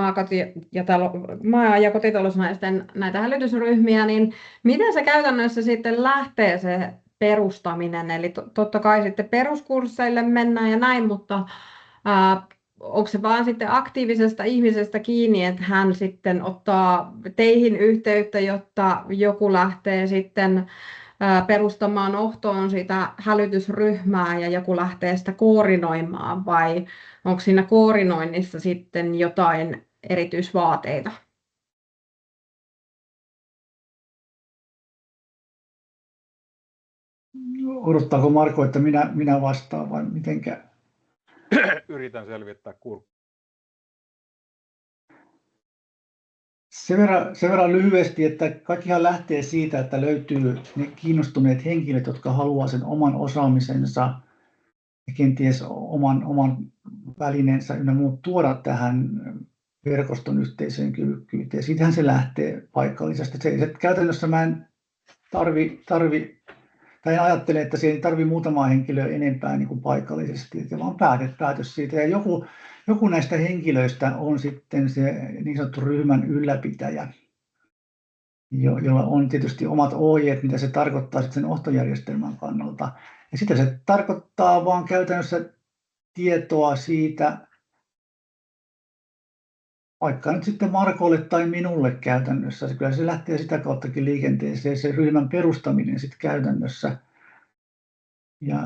maa- ja kotitalousnaisten näitä hälytysryhmiä, niin miten se käytännössä sitten lähtee se perustaminen? Eli totta kai sitten peruskursseille mennään ja näin, mutta onko se vaan sitten aktiivisesta ihmisestä kiinni, että hän sitten ottaa teihin yhteyttä, jotta joku lähtee sitten perustamaan Ohtoon sitä hälytysryhmää ja joku lähtee sitä koordinoimaan, vai onko siinä koordinoinnissa sitten jotain erityisvaateita? Odottaako Marko, että minä vastaan vai mitenkä? Yritän selvittää Sen verran lyhyesti, että kaikkihan lähtee siitä, että löytyy ne kiinnostuneet henkilöt, jotka haluaa sen oman osaamisensa ja kenties oman välineensä ynnä muut tuoda tähän verkoston yhteiseen kyvykkyyteen. Siitähän se lähtee paikallisesti. Se käytännössä mä en ajattele, että se ei tarvitse muutamaa henkilöä enempää niin kuin paikallisesti, että vaan päätös siitä. Ja joku näistä henkilöistä on sitten se niin sanottu ryhmän ylläpitäjä, jolla on tietysti omat ohjeet, mitä se tarkoittaa sitten sen ohtojärjestelmän kannalta. Ja sitä se tarkoittaa vaan käytännössä tietoa siitä, vaikka nyt sitten Markolle tai minulle käytännössä. Kyllä se lähtee sitä kauttakin liikenteeseen, se ryhmän perustaminen sitten käytännössä. Ja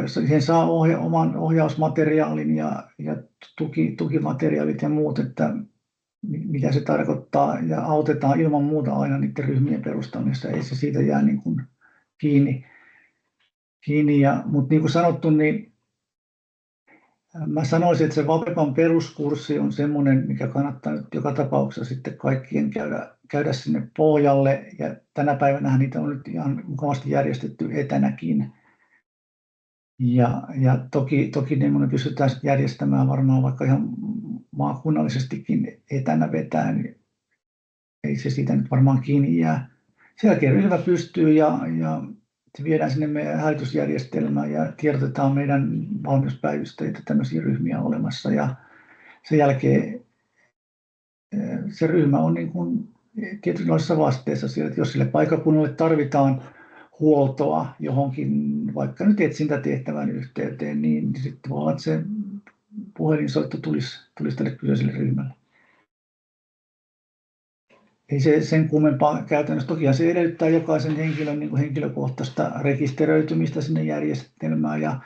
siihen saa oman ohjausmateriaalin ja tukimateriaalit ja muut, että mitä se tarkoittaa, ja autetaan ilman muuta aina niiden ryhmien perustamisessa, ei se siitä jää niin kuin kiinni. Mutta niin kuin sanottu, niin mä sanoisin, että se Vapepan peruskurssi on semmoinen, mikä kannattaa nyt joka tapauksessa sitten kaikkien käydä sinne pohjalle, ja tänä päivänä niitä on nyt ihan mukavasti järjestetty etänäkin. Ja toki ne pystytään järjestämään varmaan vaikka ihan maakunnallisestikin etänä vetää, niin ei se siitä nyt varmaan kiinni jää. Sen jälkeen ryhmä pystyy ja se viedään sinne meidän hälytysjärjestelmään ja tiedotetaan meidän valmiuspäivystäjille, että tämmöisiä ryhmiä on olemassa. Ja sen jälkeen se ryhmä on niin kuin tietynlaisessa vasteessa siellä, että jos sille paikkakunnalle tarvitaan huoltoa johonkin, vaikka nyt etsintätehtävän yhteyteen, niin sitten voi olla, että se puhelinsoitto tulisi tälle kyseiselle ryhmälle. Ei se sen kummempaa käytännössä. Tokihan se edellyttää jokaisen henkilön niin kuin henkilökohtaista rekisteröitymistä sinne järjestelmään. Ja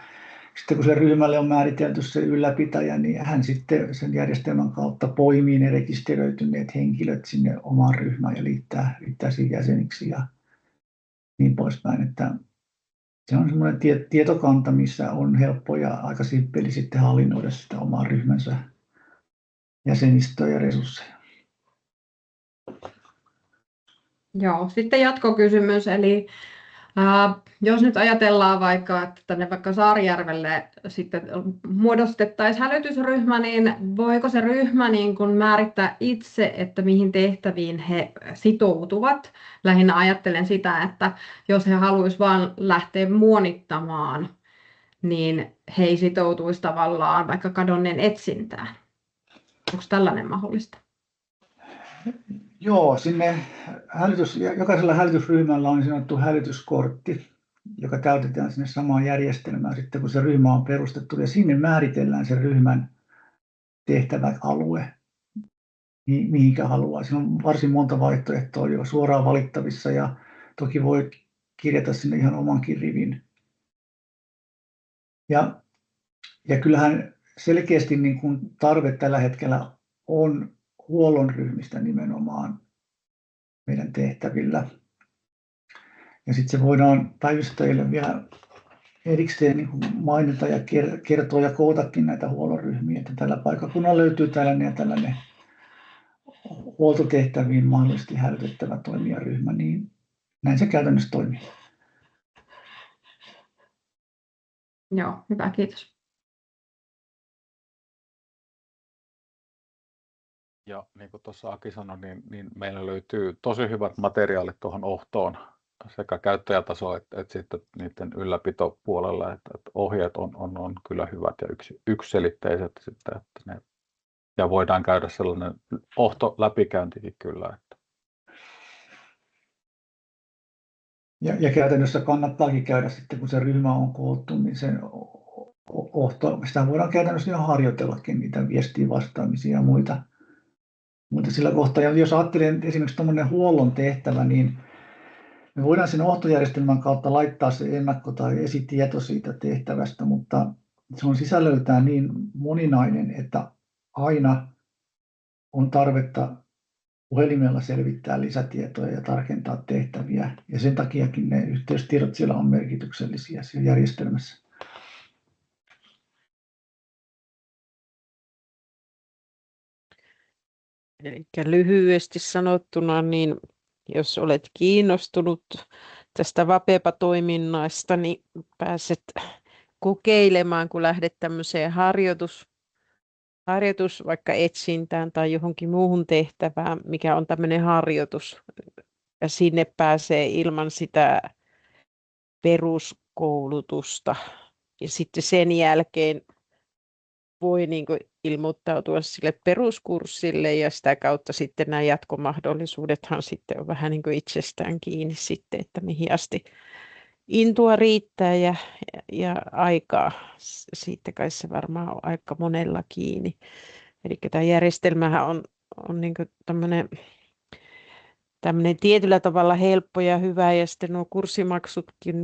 sitten kun se ryhmälle on määritelty se ylläpitäjä, niin hän sitten sen järjestelmän kautta poimii ne rekisteröityneet henkilöt sinne omaan ryhmään ja liittää siihen jäseniksi ja niin poispäin. Että se on semmoinen tietokanta, missä on helppo ja aika simppeli sitten hallinnoida sitä omaa ryhmänsä jäsenistöä ja resursseja. Joo, sitten jatkokysymys, eli jos nyt ajatellaan vaikka, että tänne vaikka Saarijärvelle sitten muodostettaisiin hälytysryhmä, niin voiko se ryhmä niin kuin määrittää itse, että mihin tehtäviin he sitoutuvat? Lähinnä ajattelen sitä, että jos he haluaisivat vain lähteä muonittamaan, niin he ei sitoutuisi tavallaan vaikka kadonneen etsintään. Onko tällainen mahdollista? Joo, jokaisella hälytysryhmällä on niin sanottu hälytyskortti, joka täytetään sinne samaan järjestelmään sitten, kun se ryhmä on perustettu. Ja sinne määritellään sen ryhmän tehtäväalue, mihinkä haluaa. Siinä on varsin monta vaihtoehtoa jo suoraan valittavissa ja toki voi kirjata sinne ihan omankin rivin. Ja kyllähän selkeästi niin kuin tarve tällä hetkellä on huollon ryhmistä nimenomaan meidän tehtävillä. Ja sitten se voidaan päivystäjille vielä erikseen niin kuin mainita ja kertoa ja kootakin näitä huollon ryhmiä, että tällä paikkakunnalla löytyy tällainen ja tällainen huoltotehtäviin mahdollisesti hälytettävä toimijaryhmä, niin näin se käytännössä toimii. Joo, hyvä, kiitos. Ja niin kuin tuossa Aki sanoi, niin meillä löytyy tosi hyvät materiaalit tuohon Ohtoon sekä käyttäjätaso että sitten niiden ylläpitopuolella, että ohjeet on kyllä hyvät ja yksiselitteiset sitten, että ne, ja voidaan käydä sellainen läpikäyntikin kyllä. Että. Ja käytännössä kannattaakin käydä sitten, kun se ryhmä on koottu, niin se sitä voidaan käytännössä jo harjoitellakin, niitä viestiin vastaamisia ja muita. Mutta sillä kohtaa, jos ajattelen esimerkiksi tuommoinen huollon tehtävä, niin me voidaan sen ohtojärjestelmän kautta laittaa se ennakko- tai esitieto siitä tehtävästä, mutta se on sisällöltään niin moninainen, että aina on tarvetta puhelimella selvittää lisätietoja ja tarkentaa tehtäviä. Ja sen takiakin ne yhteystiedot siellä on merkityksellisiä siellä järjestelmässä. Eli lyhyesti sanottuna, niin jos olet kiinnostunut tästä Vapepa-toiminnasta, niin pääset kokeilemaan, kun lähdet tämmöiseen harjoitus vaikka etsintään tai johonkin muuhun tehtävään, mikä on tämmöinen harjoitus. Ja sinne pääsee ilman sitä peruskoulutusta. Ja sitten sen jälkeen voi niin kuin ilmoittautua sille peruskurssille ja sitä kautta sitten nämä jatkomahdollisuudethan sitten on vähän niin kuin itsestään kiinni sitten, että mihin asti intoa riittää ja aikaa. Siitä kai se varmaan on aika monella kiinni. Eli tämä järjestelmähän on niin kuin tämmöinen tietyllä tavalla helppo ja hyvä, ja sitten nuo kurssimaksutkin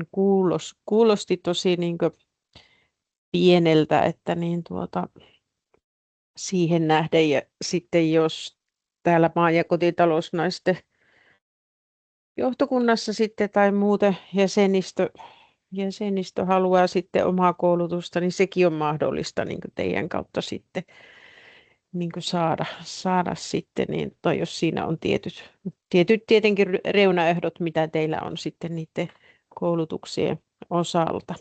kuulosti tosi niin kuin pieneltä, että niin siihen nähden, ja sitten jos täällä maa- ja kotitalousnaisten johtokunnassa sitten tai muuten jäsenistö haluaa sitten omaa koulutusta, niin sekin on mahdollista niin kuin teidän kautta sitten niin kuin saada sitten, niin, tai jos siinä on tietyt tietenkin reunaehdot, mitä teillä on sitten niiden koulutuksien osalta.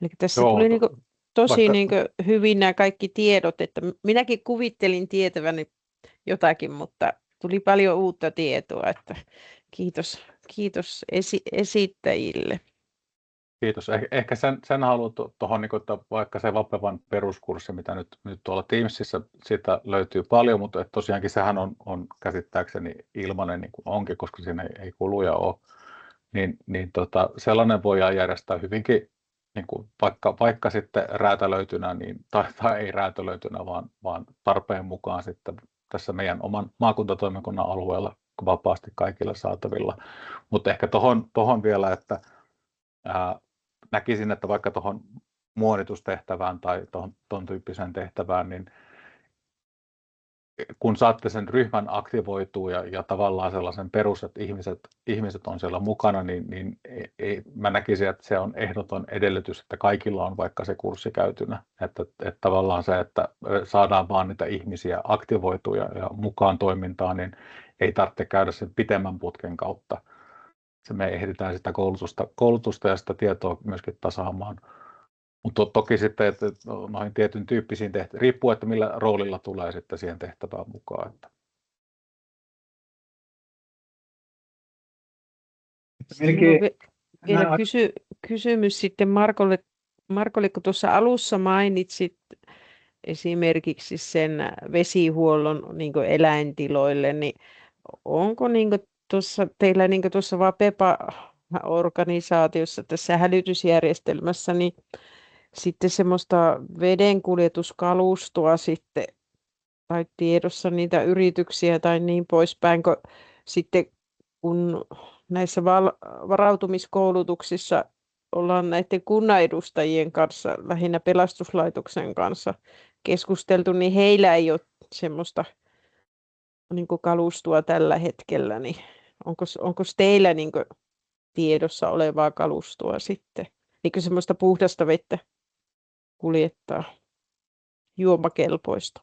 Eli tässä tuli niin kuin tosi niin kuin hyvin nämä kaikki tiedot, että minäkin kuvittelin tietäväni jotakin, mutta tuli paljon uutta tietoa, että kiitos esittäjille. Kiitos. Ehkä sen haluan tuohon, että vaikka se Vapevan peruskurssi, mitä nyt tuolla Teamsissa sitä löytyy paljon, mutta että tosiaankin sehän on käsittääkseni ilmainen, niin kuin onkin, koska siinä ei kuluja ole, niin sellainen voidaan järjestää hyvinkin niin kuin vaikka sitten räätälöitynä, tai ei räätälöitynä, vaan tarpeen mukaan sitten tässä meidän oman maakuntatoimikunnan alueella vapaasti kaikille saatavilla. Mutta ehkä tuohon vielä, että näkisin, että vaikka tuohon muonitustehtävään tai tuon tyyppiseen tehtävään, niin kun saatte sen ryhmän aktivoitua ja tavallaan sellaisen perus, että ihmiset on siellä mukana, niin mä näkisin, että se on ehdoton edellytys, että kaikilla on vaikka se kurssi käytynä. Että tavallaan se, että saadaan vaan niitä ihmisiä aktivoitua ja mukaan toimintaan, niin ei tarvitse käydä sen pitemmän putken kautta. Me ehditään sitä koulutusta ja sitä tietoa myöskin tasaamaan. Mutta toki sitten, että noihin tietyn tyyppisiin tehtäviin, riippuu, että millä roolilla tulee sitten siihen tehtävään mukaan. Että. Vielä kysymys sitten Markolle, kun tuossa alussa mainitsit esimerkiksi sen vesihuollon niin kuin eläintiloille, niin onko niin kuin teillä niin kuin tuossa Vapepa-organisaatiossa tässä hälytysjärjestelmässä niin sitten semmoista vedenkuljetuskalustoa sitten tai tiedossa niitä yrityksiä tai niin poispäin, kun sitten kun näissä varautumiskoulutuksissa ollaan näiden kunnanedustajien kanssa, lähinnä pelastuslaitoksen kanssa keskusteltu, niin heillä ei ole semmoista niin kuin kalustoa tällä hetkellä, niin onko teillä niin kuin tiedossa olevaa kalustoa sitten, niin kuin semmoista puhdasta vettä kuljettaa, juomakelpoista?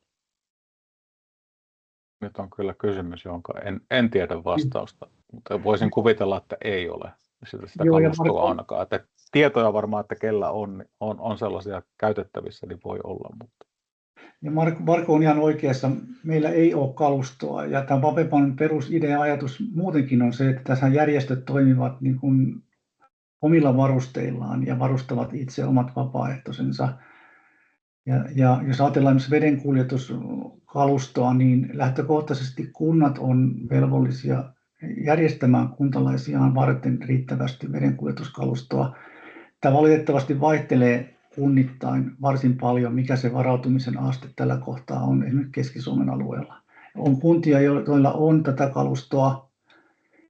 Nyt on kyllä kysymys, jonka en tiedä vastausta, mutta voisin kuvitella, että ei ole sitä kalustoa ainakaan. Että tietoja varmaan, että kellä on sellaisia käytettävissä, niin voi olla. Mutta. Ja Marko on ihan oikeassa, meillä ei ole kalustoa ja tämä Vapepan perusidea-ajatus muutenkin on se, että tässä järjestöt toimivat niin kuin omilla varusteillaan ja varustavat itse omat vapaaehtoisensa. Ja jos ajatellaan myös vedenkuljetuskalustoa, niin lähtökohtaisesti kunnat on velvollisia järjestämään kuntalaisiaan varten riittävästi vedenkuljetuskalustoa. Tämä valitettavasti vaihtelee kunnittain varsin paljon, mikä se varautumisen aste tällä kohtaa on esimerkiksi Keski-Suomen alueella. On kuntia, joilla on tätä kalustoa,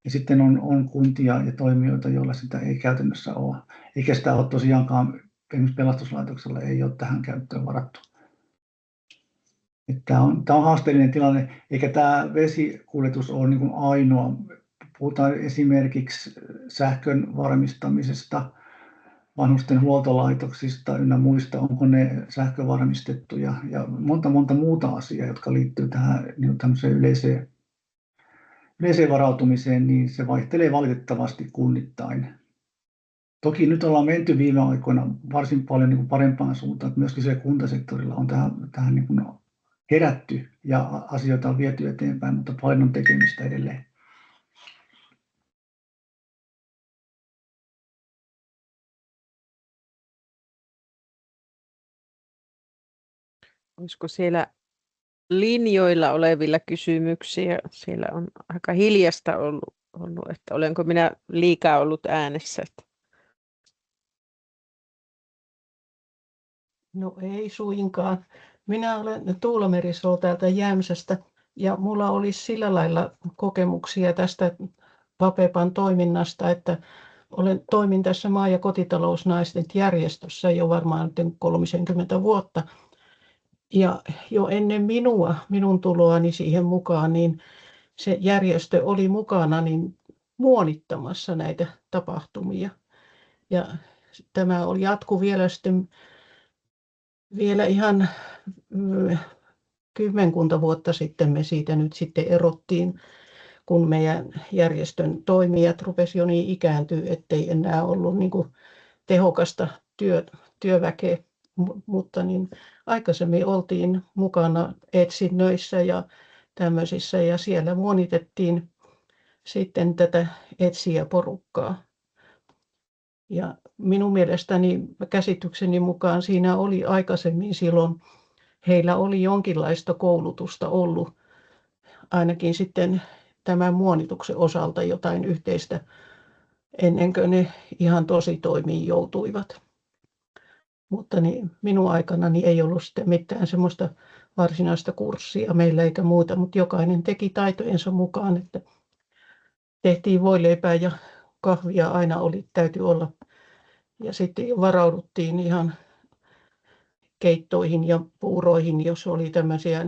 ja sitten on kuntia ja toimijoita, joilla sitä ei käytännössä ole. Eikä sitä ole tosiaankaan, esimerkiksi pelastuslaitoksella ei ole tähän käyttöön varattu. Tämä on haasteellinen tilanne, eikä tämä vesikuljetus ole niin kuin ainoa. Puhutaan esimerkiksi sähkön varmistamisesta, vanhusten huoltolaitoksista ynnä muista, onko ne sähkövarmistettu ja monta muuta asiaa, jotka liittyy tähän niin tämmöiseen yleiseen varautumiseen, niin se vaihtelee valitettavasti kunnittain. Toki nyt ollaan menty viime aikoina varsin paljon niin kuin parempaan suuntaan, että myöskin se kuntasektorilla on tähän niin kuin herätty ja asioita on viety eteenpäin, mutta paljon on tekemistä edelleen. Olisiko siellä linjoilla olevilla kysymyksiä? Siellä on aika hiljasta ollut, että olenko minä liikaa ollut äänessä. No ei suinkaan. Minä olen Tuula Merisalo täältä Jämsästä ja mulla olisi sillä lailla kokemuksia tästä Vapepan toiminnasta, että toimin tässä maa- ja kotitalousnaisten järjestössä jo varmaan 30 vuotta. Ja jo ennen minun tuloani siihen mukaan, niin se järjestö oli mukana niin muonittamassa näitä tapahtumia. Ja tämä jatkui vielä ihan 10 vuotta sitten me siitä nyt sitten erottiin, kun meidän järjestön toimijat rupesi jo niin ikääntyä, ettei enää ollut niin kuin tehokasta työväkeä. Mutta niin aikaisemmin oltiin mukana etsinnöissä ja tämmöisissä ja siellä muonitettiin sitten tätä etsijäporukkaa. Ja minun mielestäni käsitykseni mukaan siinä oli aikaisemmin silloin, heillä oli jonkinlaista koulutusta ollut, ainakin sitten tämän muonituksen osalta jotain yhteistä, ennen kuin ne ihan tositoimiin joutuivat. Mutta niin minun aikanani ei ollut sitten mitään semmoista varsinaista kurssia meillä eikä muuta, mutta jokainen teki taitojensa mukaan, että tehtiin voileipää ja kahvia aina täytyi olla. Ja sitten jo varauduttiin ihan keittoihin ja puuroihin, jos oli tämmöisiä,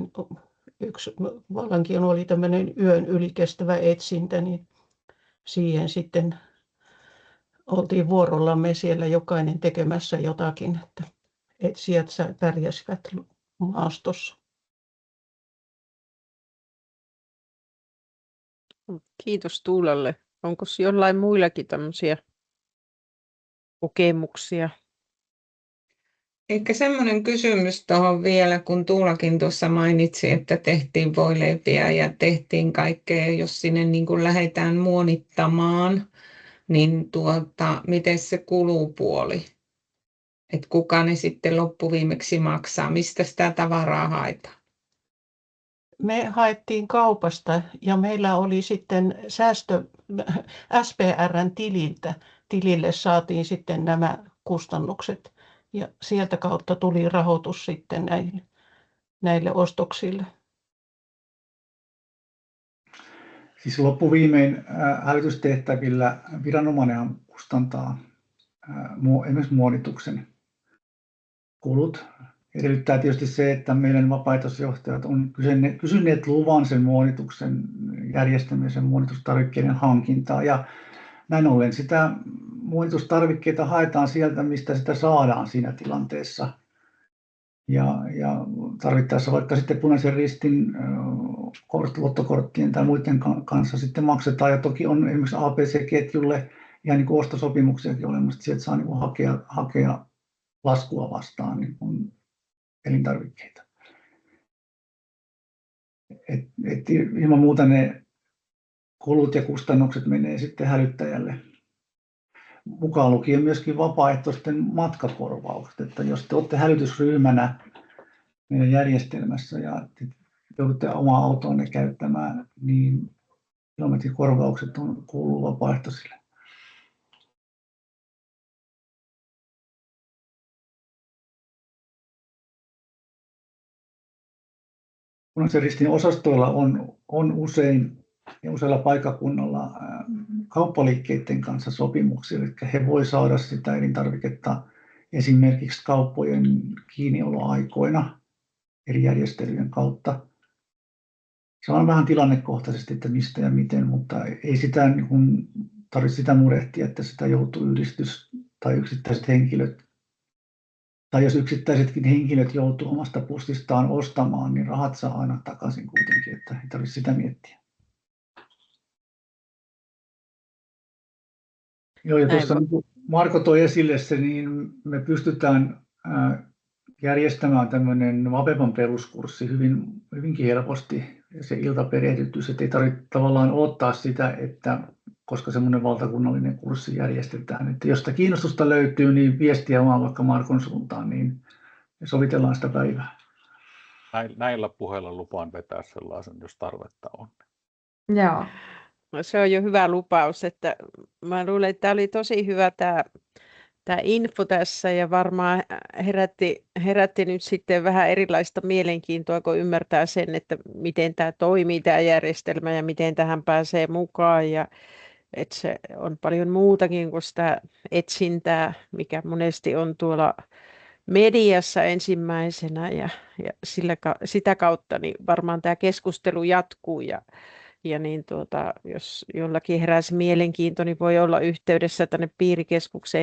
vallankin oli tämmöinen yön yli kestävä etsintä, niin siihen sitten oltiin vuorollamme siellä jokainen tekemässä jotakin, että etsijät pärjäsivät maastossa. Kiitos Tuulalle. Onko jollain muillakin tämmöisiä kokemuksia? Ehkä semmoinen kysymys tuohon vielä, kun Tuulakin tuossa mainitsi, että tehtiin voileipiä ja tehtiin kaikkea, jos sinne niin kuin lähdetään muonittamaan, niin miten se kulupuoli? Että kuka ne sitten loppuviimeksi maksaa? Mistä sitä tavaraa haetaan? Me haettiin kaupasta ja meillä oli sitten SPR:n tilille saatiin sitten nämä kustannukset ja sieltä kautta tuli rahoitus sitten näille ostoksille. Siis loppuviimein hälytystehtävillä viranomainen kustantaa esimerkiksi muonituksen kulut. Edellyttää tietysti se, että meidän vapaaehtoisjohtajat on kysyneet luvan sen muonituksen järjestämisen, muonitustarvikkeiden hankintaa. Ja näin ollen sitä muonitustarvikkeita haetaan sieltä, mistä sitä saadaan siinä tilanteessa. Ja tarvittaessa vaikka sitten Punaisen Ristin luottokorttien tai muiden kanssa sitten maksetaan. Ja toki on esimerkiksi APC-ketjulle ihan niin kuin ostosopimuksiakin olemassa, sieltä saa niin kuin hakea laskua vastaan niin kuin elintarvikkeita. Et ilman muuta ne kulut ja kustannukset menee sitten hälyttäjälle. Mukaan lukien myöskin vapaaehtoisten matkakorvaukset, että jos te olette hälytysryhmänä meidän järjestelmässä ja joudutte omaa autoanne käyttämään, niin kilometrikorvaukset kuuluu vapaaehtoisille. Punaisen Ristin osastoilla on usein ja useilla paikkakunnalla kauppaliikkeiden kanssa sopimuksia, eli he voi saada sitä elintarviketta esimerkiksi kauppojen kiinnioloaikoina eri järjestelyjen kautta. Se on vähän tilannekohtaisesti, että mistä ja miten, mutta ei sitä tarvitse sitä murehtia, että sitä joutuu yhdistys tai yksittäiset henkilöt, tai jos yksittäisetkin henkilöt joutuu omasta pussistaan ostamaan, niin rahat saa aina takaisin kuitenkin, että ei tarvitse sitä miettiä. Joo, ja tuossa niin kuin Marko toi esille se, niin me pystytään järjestämään tämmöinen Vapepan peruskurssi hyvinkin helposti, se iltaperehdytys, että ei tarvitse tavallaan odottaa sitä, että koska semmoinen valtakunnallinen kurssi järjestetään. Että jos sitä kiinnostusta löytyy, niin viestiä vaan vaikka Markon suuntaan, niin sovitellaan sitä päivää. Näillä puheilla lupaan vetää sellaisen, jos tarvetta on. Joo. No, se on jo hyvä lupaus, että mä luulen, että tämä oli tosi hyvä tämä info tässä ja varmaan herätti nyt sitten vähän erilaista mielenkiintoa, kun ymmärtää sen, että miten tämä toimii tämä järjestelmä ja miten tähän pääsee mukaan ja että se on paljon muutakin kuin sitä etsintää, mikä monesti on tuolla mediassa ensimmäisenä ja sitä kautta niin varmaan tämä keskustelu jatkuu ja niin jos jollakin heräsi mielenkiinto, niin voi olla yhteydessä tänne piirikeskukseen